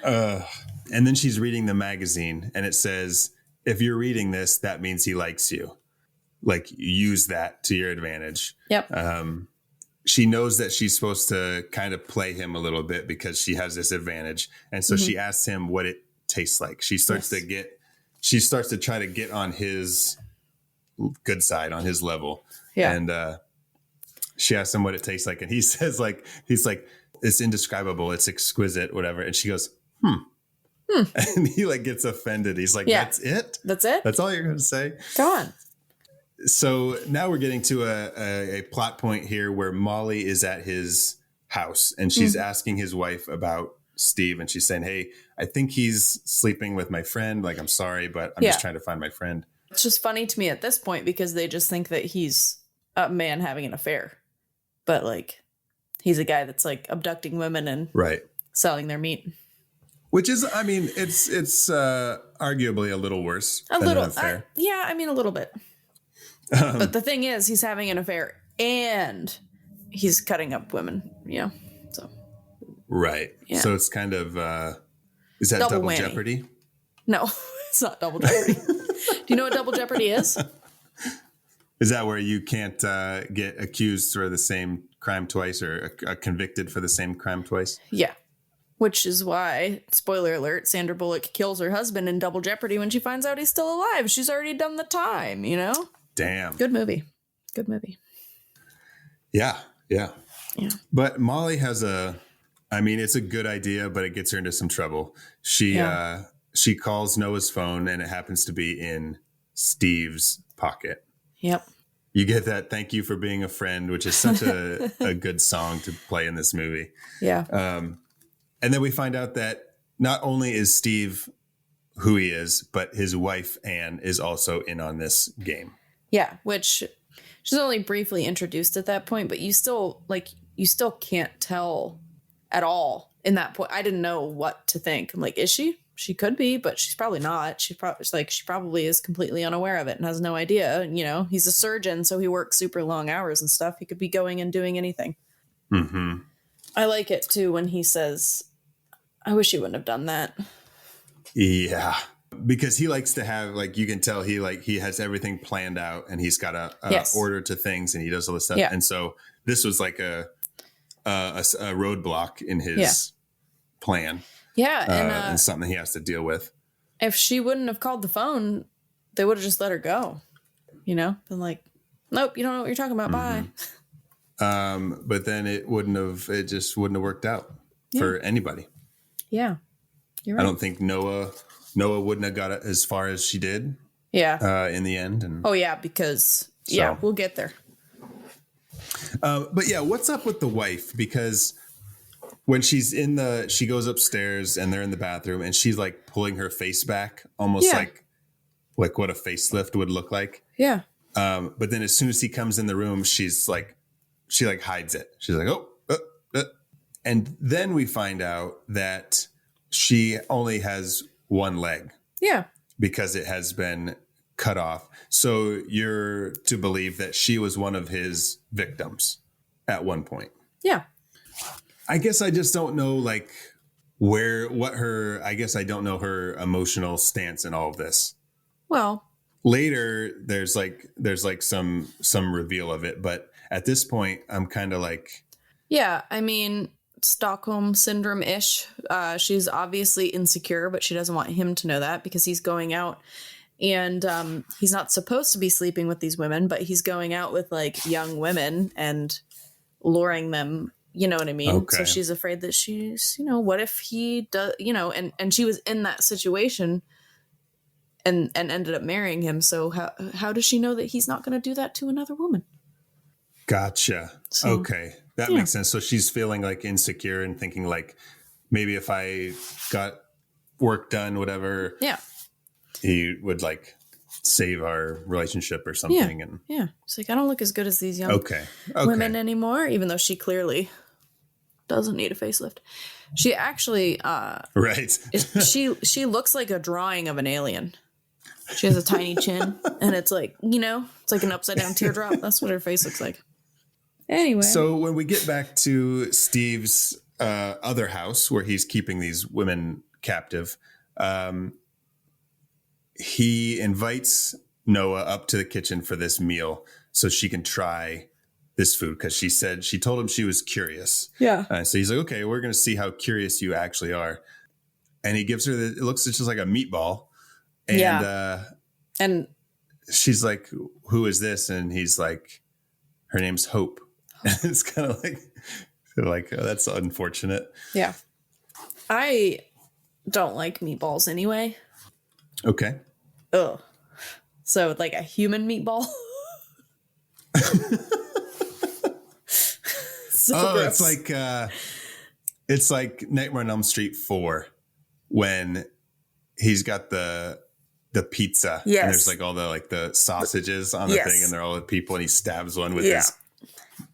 And then she's reading the magazine and it says, if you're reading this, that means he likes you. Like, use that to your advantage. Yep. She knows that she's supposed to kind of play him a little bit because she has this advantage. And so she asks him what it tastes like. She starts to try to get on his good side, on his level. Yeah. And she asks him what it tastes like. And he says he's like, it's indescribable. It's exquisite, whatever. And she goes, And he like gets offended. He's like, that's it? That's it? That's all you're going to say? Go on. So now we're getting to a plot point here where Molly is at his house and she's asking his wife about Steve. And she's saying, hey, I think he's sleeping with my friend. Like, I'm sorry, but I'm just trying to find my friend. It's just funny to me at this point because they just think that he's a man having an affair. But like, he's a guy that's like abducting women and selling their meat. Which is, I mean, it's arguably a little worse than an affair. A little bit. But the thing is, he's having an affair and he's cutting up women, so. Right. Yeah. So it's kind of, is that double jeopardy? No, it's not double jeopardy. Do you know what double jeopardy is? Is that where you can't get accused for the same crime twice or convicted for the same crime twice? Yeah. Which is why, spoiler alert, Sandra Bullock kills her husband in Double Jeopardy when she finds out he's still alive. She's already done the time, Damn. Good movie. Yeah. But Molly has it's a good idea, but it gets her into some trouble. She calls Noah's phone and it happens to be in Steve's pocket. Yep. You get that thank you for being a friend, which is such a good song to play in this movie. Yeah. And then we find out that not only is Steve who he is, but his wife, Anne, is also in on this game. Yeah, which she's only briefly introduced at that point, but you still can't tell at all in that point. I didn't know what to think. I'm like, is she? She could be, but she's probably not. She probably is completely unaware of it and has no idea. He's a surgeon, so he works super long hours and stuff. He could be going and doing anything. Mm-hmm. I like it too when he says, I wish you wouldn't have done that. Yeah. Because he likes to have, you can tell he has everything planned out and he's got a order to things and he does all this stuff. Yeah. And so this was like a roadblock in his plan. Yeah. And something he has to deal with. if she wouldn't have called the phone, they would have just let her go. You know, been like, nope, you don't know what you're talking about. Bye. But then it just wouldn't have worked out for anybody. Yeah, you're right. I don't think Noah wouldn't have got it as far as she did. Yeah. In the end. And oh yeah, because we'll get there. But yeah, what's up with the wife? Because when she goes upstairs and they're in the bathroom and she's like pulling her face back, almost like what a facelift would look like. Yeah. But then as soon as he comes in the room, she hides it. She's like, and then we find out that she only has one leg. Yeah. Because it has been cut off. So you're to believe that she was one of his victims at one point. Yeah. I guess I just don't know I don't know her emotional stance in all of this. Well, later there's some reveal of it, but at this point I'm kind of like, yeah, I mean, Stockholm syndrome-ish. She's obviously insecure, but she doesn't want him to know that because he's going out and he's not supposed to be sleeping with these women, but he's going out with like young women and luring them. You know what I mean? Okay. So she's afraid that she's, what if he does, and she was in that situation and ended up marrying him. So how does she know that he's not going to do that to another woman? Gotcha. So, okay. That makes sense. So she's feeling like insecure and thinking like, maybe if I got work done, whatever, he would like save our relationship or something. And she's like, I don't look as good as these young women anymore, even though she clearly doesn't need a facelift. She actually, right. she looks like a drawing of an alien. She has a tiny chin and it's like, it's like an upside down teardrop. That's what her face looks like. Anyway. So when we get back to Steve's other house where he's keeping these women captive, he invites Noah up to the kitchen for this meal so she can try this food because she told him she was curious. Yeah. So he's like, okay, we're going to see how curious you actually are. And he gives her it looks just like a meatball. And, and she's like, who is this? And he's like, her name's Hope. And it's kind of like, oh, that's unfortunate. Yeah. I don't like meatballs anyway. Okay. Ugh. So like a human meatball. Gross. It's like Nightmare on Elm Street 4 when he's got the pizza and there's like all the sausages on the thing and they're all the people and he stabs one with his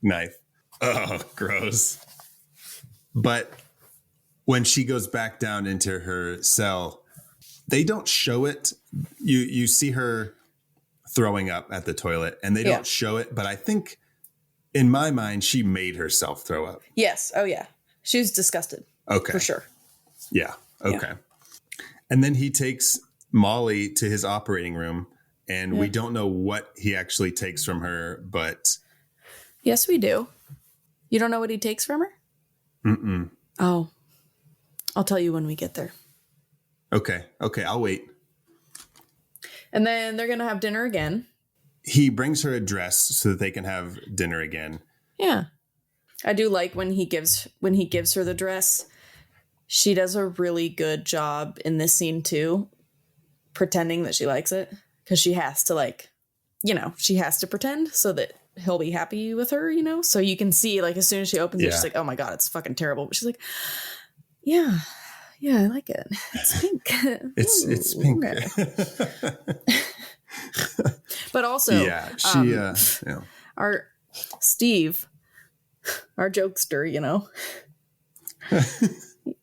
knife. Oh, gross. But when she goes back down into her cell, they don't show it. You see her throwing up at the toilet and they don't show it. But I think in my mind, she made herself throw up. Yes. Oh, yeah. She was disgusted. Okay. For sure. Yeah. Okay. Yeah. And then he takes Molly to his operating room and we don't know what he actually takes from her, but... Yes, we do. You don't know what he takes from her? Mm-mm. Oh. I'll tell you when we get there. Okay. I'll wait. And then they're going to have dinner again. He brings her a dress so that they can have dinner again. Yeah. I do like when he gives her the dress. She does a really good job in this scene too, pretending that she likes it. Because she has to she has to pretend so that he'll be happy with her, So you can see as soon as she opens it, she's like, oh my God, it's fucking terrible. But she's like, yeah, I like it. It's pink. It's pink. But also, our Steve, our jokester,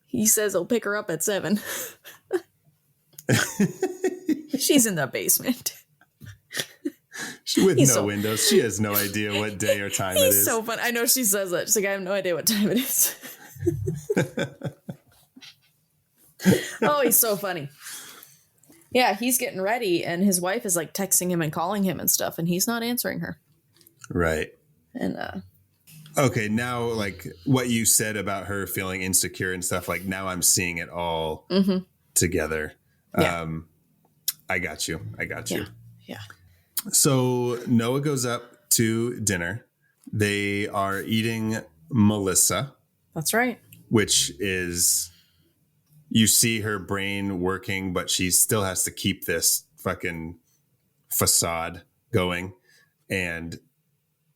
he says he'll pick her up at 7. She's in the basement. With no windows. She has no idea what day or time it is. He's so fun. I know she says that. She's like, I have no idea what time it is. Oh, he's so funny. Yeah, he's getting ready and his wife is texting him and calling him and stuff and he's not answering her. Right. And okay, now what you said about her feeling insecure and stuff, now I'm seeing it all together. Yeah. I got you. Yeah. So Noah goes up to dinner. They are eating Melissa, That's right. which is, you see her brain working, but she still has to keep this fucking facade going. And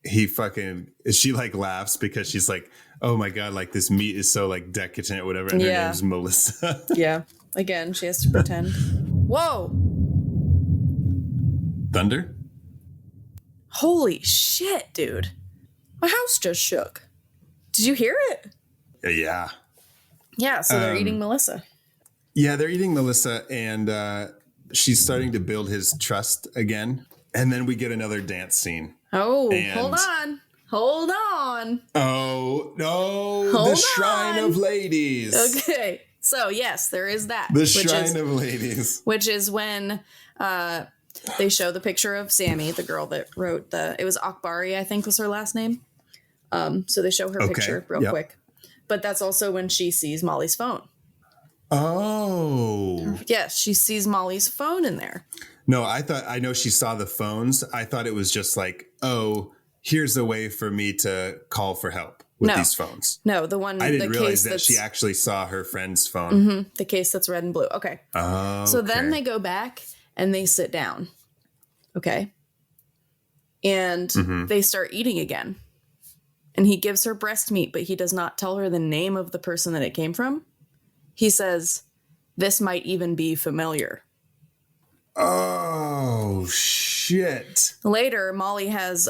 she like laughs because she's like, oh my God, like this meat is so like decadent, whatever. And her name's Melissa. Yeah. Again, she has to pretend. Whoa. Thunder? Holy shit, dude. My house just shook. Did you hear it? Yeah. Yeah, so they're eating Melissa. Yeah, they're eating Melissa, and she's starting to build his trust again. And then we get another dance scene. Oh, And- hold on. Hold on. Oh, no. Hold the Shrine on. of Ladies. Okay. So, yes, there is that. The Shrine of Ladies. Which is when they show the picture of Sammy, the girl that wrote it was Akbari, I think was her last name. So they show her picture real quick. But that's also when she sees Molly's phone. Oh. Yes, she sees Molly's phone in there. No, I know she saw the phones. I thought it was just like, oh, here's a way for me to call for help with these phones. No, the one I didn't the realize case that she actually saw her friend's phone. Mm-hmm, the case that's red and blue. Okay. Oh. So then they go back and they sit down. Okay. And they start eating again. And he gives her breast meat, but he does not tell her the name of the person that it came from. He says, this might even be familiar. Oh, shit. Later, Molly has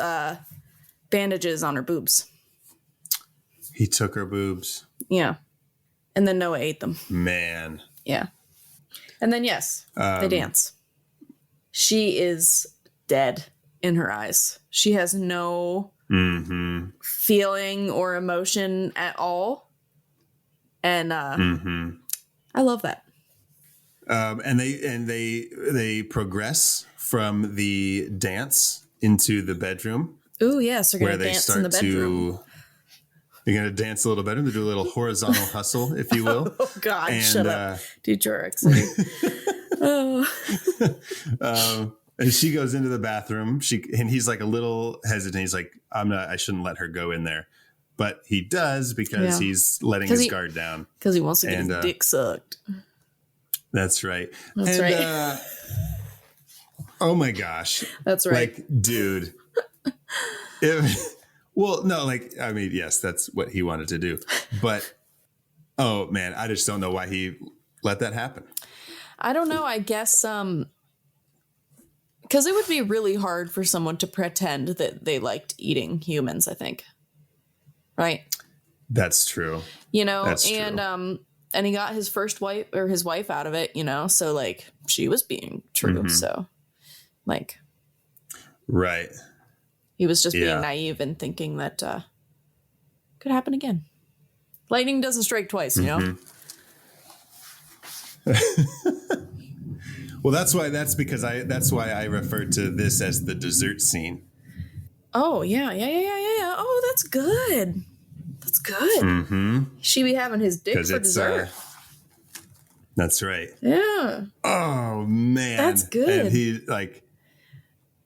bandages on her boobs. He took her boobs. Yeah. And then Noah ate them. Man. Yeah. And then, yes, they dance. She is dead in her eyes. She has no feeling or emotion at all. And I love that. And they progress from the dance into the bedroom. Ooh, yes, they're going to dance in the bedroom. They're going to dance a little better. They do a little horizontal hustle, if you will. Oh, God, and, shut up. Detroit City. Oh. And she goes into the bathroom. And he's like a little hesitant. He's like, I shouldn't let her go in there. But he does because he's letting his guard down. Because he wants to get his dick sucked. That's right. That's right. Oh my gosh. That's right. Like, dude. Yes, that's what he wanted to do. But, oh man, I just don't know why he let that happen. I don't know. I guess, because it would be really hard for someone to pretend that they liked eating humans, I think. Right? That's true. You know, That's and true. And he got his wife out of it, you know, so like she was being true. So like, right. He was just being naive and thinking that could happen again. Lightning doesn't strike twice, you know? Well, that's why I refer to this as the dessert scene. Oh, yeah. Oh, that's good. That's good. Mm-hmm. She be having his dick for dessert. That's right. Yeah. Oh, man. That's good. And he,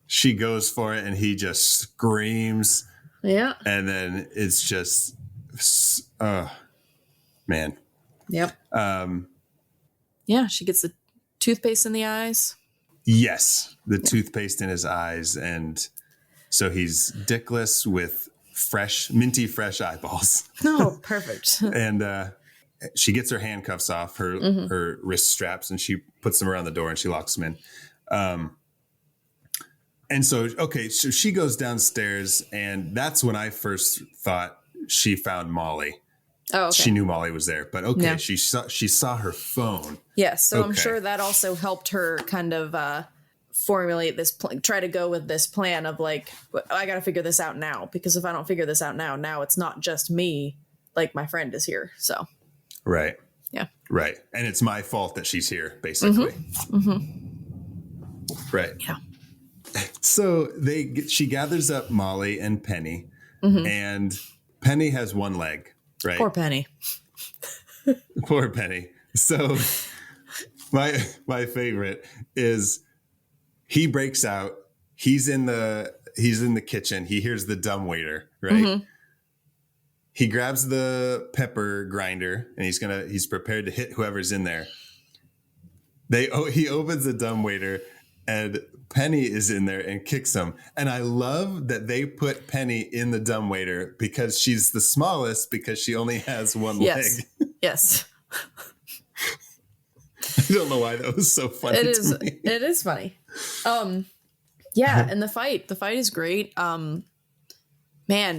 she goes for it and he just screams. Yeah. And then it's just, man. Yep. Yeah, she gets the toothpaste in the eyes. Yes. The toothpaste in his eyes. And so he's dickless with minty fresh eyeballs. Oh, perfect. And she gets her handcuffs off, her wrist straps, and she puts them around the door and she locks them in. And so she goes downstairs, and that's when I first thought she found Molly. Oh, okay. She knew Molly was there, but she saw her phone. Yes, so I'm sure that also helped her kind of formulate this try to go with this plan of like, I got to figure this out now, because if I don't figure this out now it's not just me, like my friend is here. So, right. Yeah. Right. And it's my fault that she's here, basically. Right. Yeah. So she gathers up Molly and Penny, and Penny has one leg, right? Poor Penny. Poor Penny. So My favorite is he breaks out. He's in the kitchen. He hears the dumbwaiter, right? Mm-hmm. He grabs the pepper grinder and he's prepared to hit whoever's in there. He opens the dumbwaiter and Penny is in there and kicks him. And I love that they put Penny in the dumbwaiter because she's the smallest because she only has one leg. Yes. I don't know why that was so funny. To me. It is funny. Yeah, and the fight is great. Man.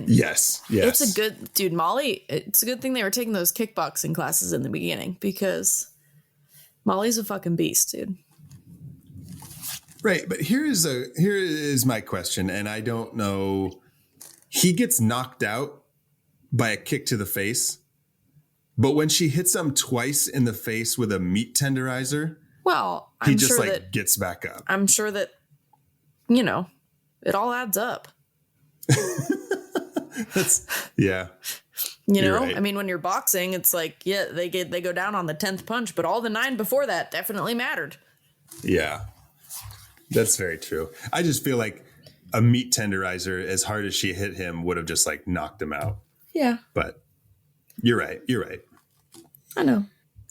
Yes. It's a good dude, Molly. It's a good thing they were taking those kickboxing classes in the beginning because Molly's a fucking beast, dude. Right, but here is my question, and I don't know. He gets knocked out by a kick to the face, but when she hits him twice in the face with a meat tenderizer, well, he just gets back up. I'm sure that it all adds up. Yeah. Right. I mean, when you're boxing, it's like, yeah, they go down on the 10th punch, but all the 9 before that definitely mattered. Yeah, that's very true. I just feel like a meat tenderizer, as hard as she hit him, would have just knocked him out. Yeah. But you're right. I know.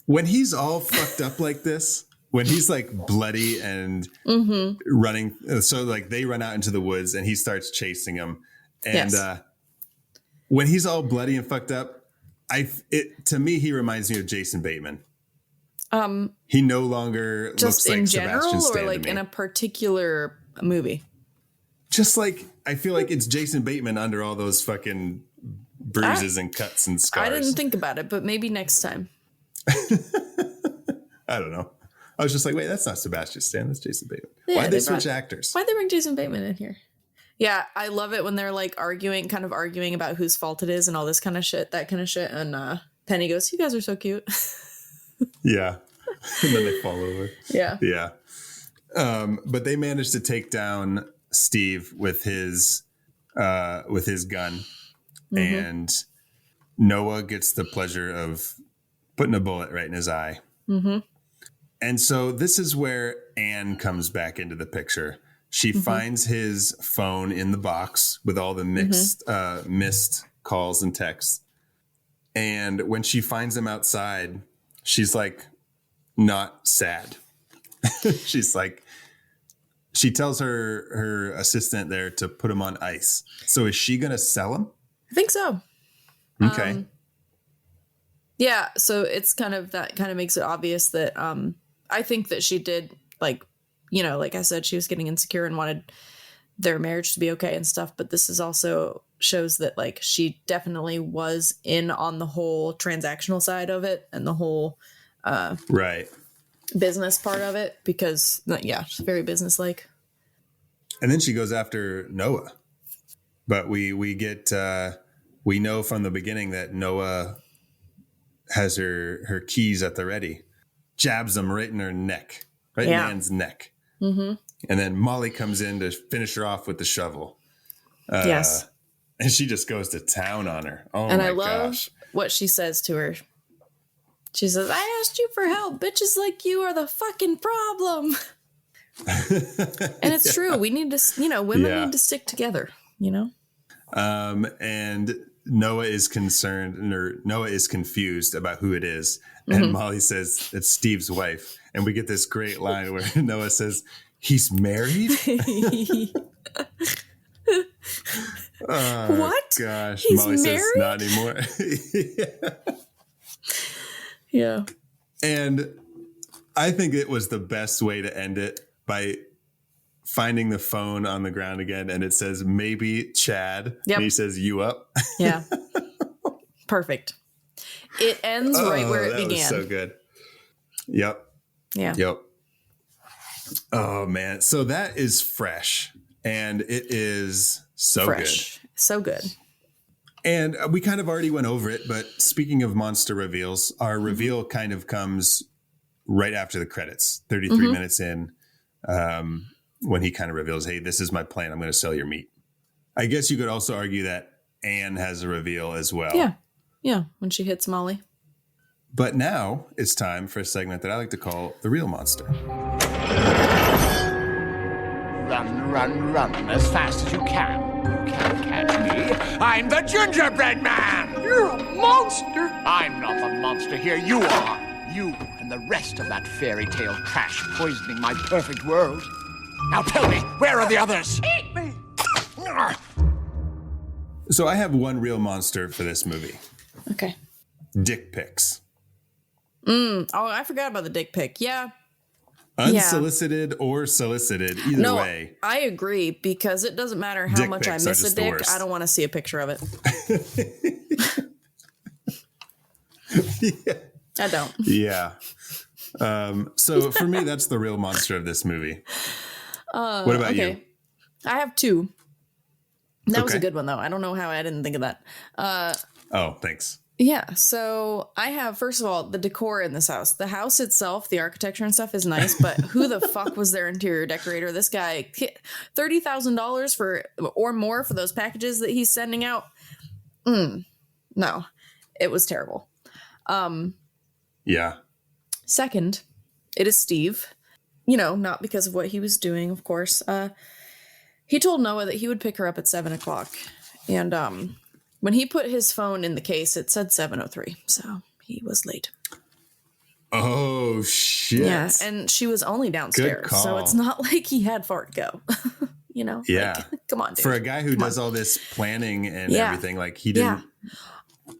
When he's all fucked up like this, when he's bloody and running, so they run out into the woods and he starts chasing him. And when he's all bloody and fucked up, to me, he reminds me of Jason Bateman. He no longer looks like Sebastian Stan or in a particular movie. Just I feel like it's Jason Bateman under all those fucking bruises and cuts and scars. I didn't think about it, but maybe next time. I don't know. I was just wait, that's not Sebastian Stan. That's Jason Bateman. Yeah, why'd they switch actors? Why'd they bring Jason Bateman in here? Yeah, I love it when they're arguing about whose fault it is and all this kind of shit, that kind of shit. And Penny goes, "You guys are so cute." Yeah. And then they fall over. Yeah. Yeah. But they managed to take down Steve with his gun. Mm-hmm. And Noah gets the pleasure of putting a bullet right in his eye. Mm-hmm. And so this is where Anne comes back into the picture. She finds his phone in the box with all the missed calls and texts. And when she finds him outside, she's not sad. She tells her assistant there to put him on ice. So is she going to sell him? I think so. Okay. Yeah. So it's that kind of makes it obvious that I think that she did like I said, she was getting insecure and wanted their marriage to be okay and stuff. But this is also shows that she definitely was in on the whole transactional side of it and the whole right business part of it because it's very businesslike. And then she goes after Noah, but we get we know from the beginning that Noah has her keys at the ready, jabs them right in her neck, right in Anne's neck. Mm-hmm. And then Molly comes in to finish her off with the shovel. Yes. And she just goes to town on her. Oh, and my I love gosh. what she says to her. She says, "I asked you for help. Bitches like you are the fucking problem." And it's true. We need to, women need to stick together, And Noah is confused about who it is. And Molly says it's Steve's wife. And we get this great line where Noah says, "He's married?" What? Gosh, He's Molly married? says not anymore. Yeah. And I think it was the best way to end it by finding the phone on the ground again. And it says, "Maybe Chad." Yep. And he says, "You up?" Yeah. Perfect. It ends right where it began. Was so good. Yep. Yeah. Yep. Oh, man. So that is fresh. And it is so fresh. Good. So good. And we kind of already went over it, but speaking of monster reveals, our reveal kind of comes right after the credits, 33 minutes in, when he kind of reveals, "Hey, this is my plan. I'm going to sell your meat." I guess you could also argue that Anne has a reveal as well. Yeah. Yeah. When she hits Molly. But now it's time for a segment that I like to call The Real Monster. Run, run, run as fast as you can. You can't catch me. I'm the gingerbread man. You're a monster. I'm not the monster here. You are. You and the rest of that fairy tale trash poisoning my perfect world. Now tell me, where are the others? Eat me. So I have one real monster for this movie. Okay. Dick pics. Oh, I forgot about the dick pic. Yeah. Unsolicited or solicited, either way. I agree, because it doesn't matter how Dick much I pics are miss a just the dick. worst. I don't want to see a picture of it. Yeah. I don't. Yeah. So for me, that's the real monster of this movie. What about you? I have two. That was a Okay. good one, though. I don't know how I didn't think of that. Oh, thanks. Yeah, so I have, first of all, the decor in this house. The house itself, the architecture and stuff is nice, but who the fuck was their interior decorator? This guy, $30,000 for or more for those packages that he's sending out. No, it was terrible. Yeah. Second, it is Steve. You know, not because of what he was doing, of course. He told Noah that he would pick her up at 7 o'clock. And when he put his phone in the case, it said 7:03. So he was late. Oh, shit. Yeah, and she was only downstairs. call. So it's not like he had far to go. You know? Yeah. Like, come on, dude. For a guy who does all this planning and Yeah. everything, like he didn't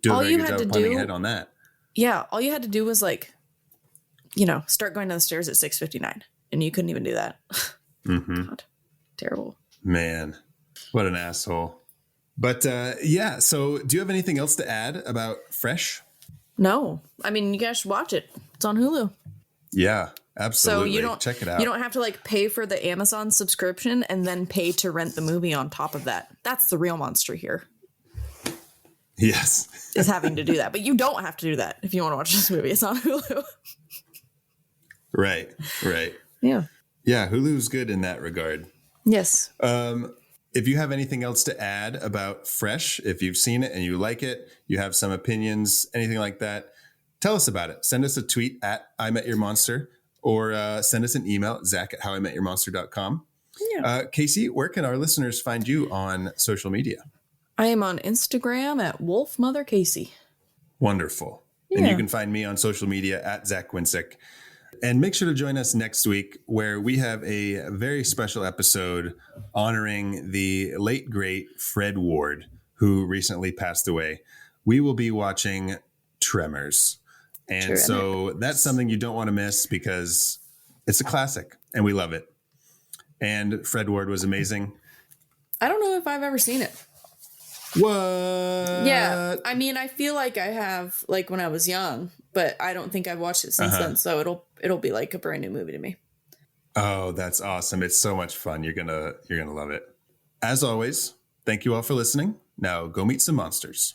do a All very you good had job to planning do- ahead on that. Yeah, all you had to do was like, you know, start going down the stairs at 6:59. And you couldn't even do that. Mm-hmm. God, terrible. Man, what an asshole. But yeah, so do you have anything else to add about Fresh? No. I mean, you guys should watch it. It's on Hulu. Yeah, So absolutely. you don't Check it out. You don't have to like pay for the Amazon subscription and then pay to rent the movie on top of that. That's the real monster here, Yes. is having to do that. But you don't have to do that if you want to watch this movie. It's on Hulu. Right. Yeah. Yeah, Hulu's good in that regard. Yes. If you have anything else to add about Fresh, if you've seen it and you like it, you have some opinions, anything like that, tell us about it. Send us a tweet at I Met Your Monster, or send us an email at zach@howimetyourmonster.com. Yeah. Casey, where can our listeners find you on social media? I am on Instagram at WolfMotherCasey. Wonderful. And Yeah. you can find me on social media at Zach Winsick. And make sure to join us next week, where we have a very special episode honoring the late, great Fred Ward, who recently passed away. We will be watching Tremors. And so that's something you don't want to miss, because it's a classic and we love it. And Fred Ward was amazing. I don't know if I've ever seen it. What? Yeah. I mean, I feel like I have, like when I was young, but I don't think I've watched it since then. So it'll be like a brand new movie to me. Oh, that's awesome. It's so much fun. You're gonna love it. As always, thank you all for listening. Now go meet some monsters.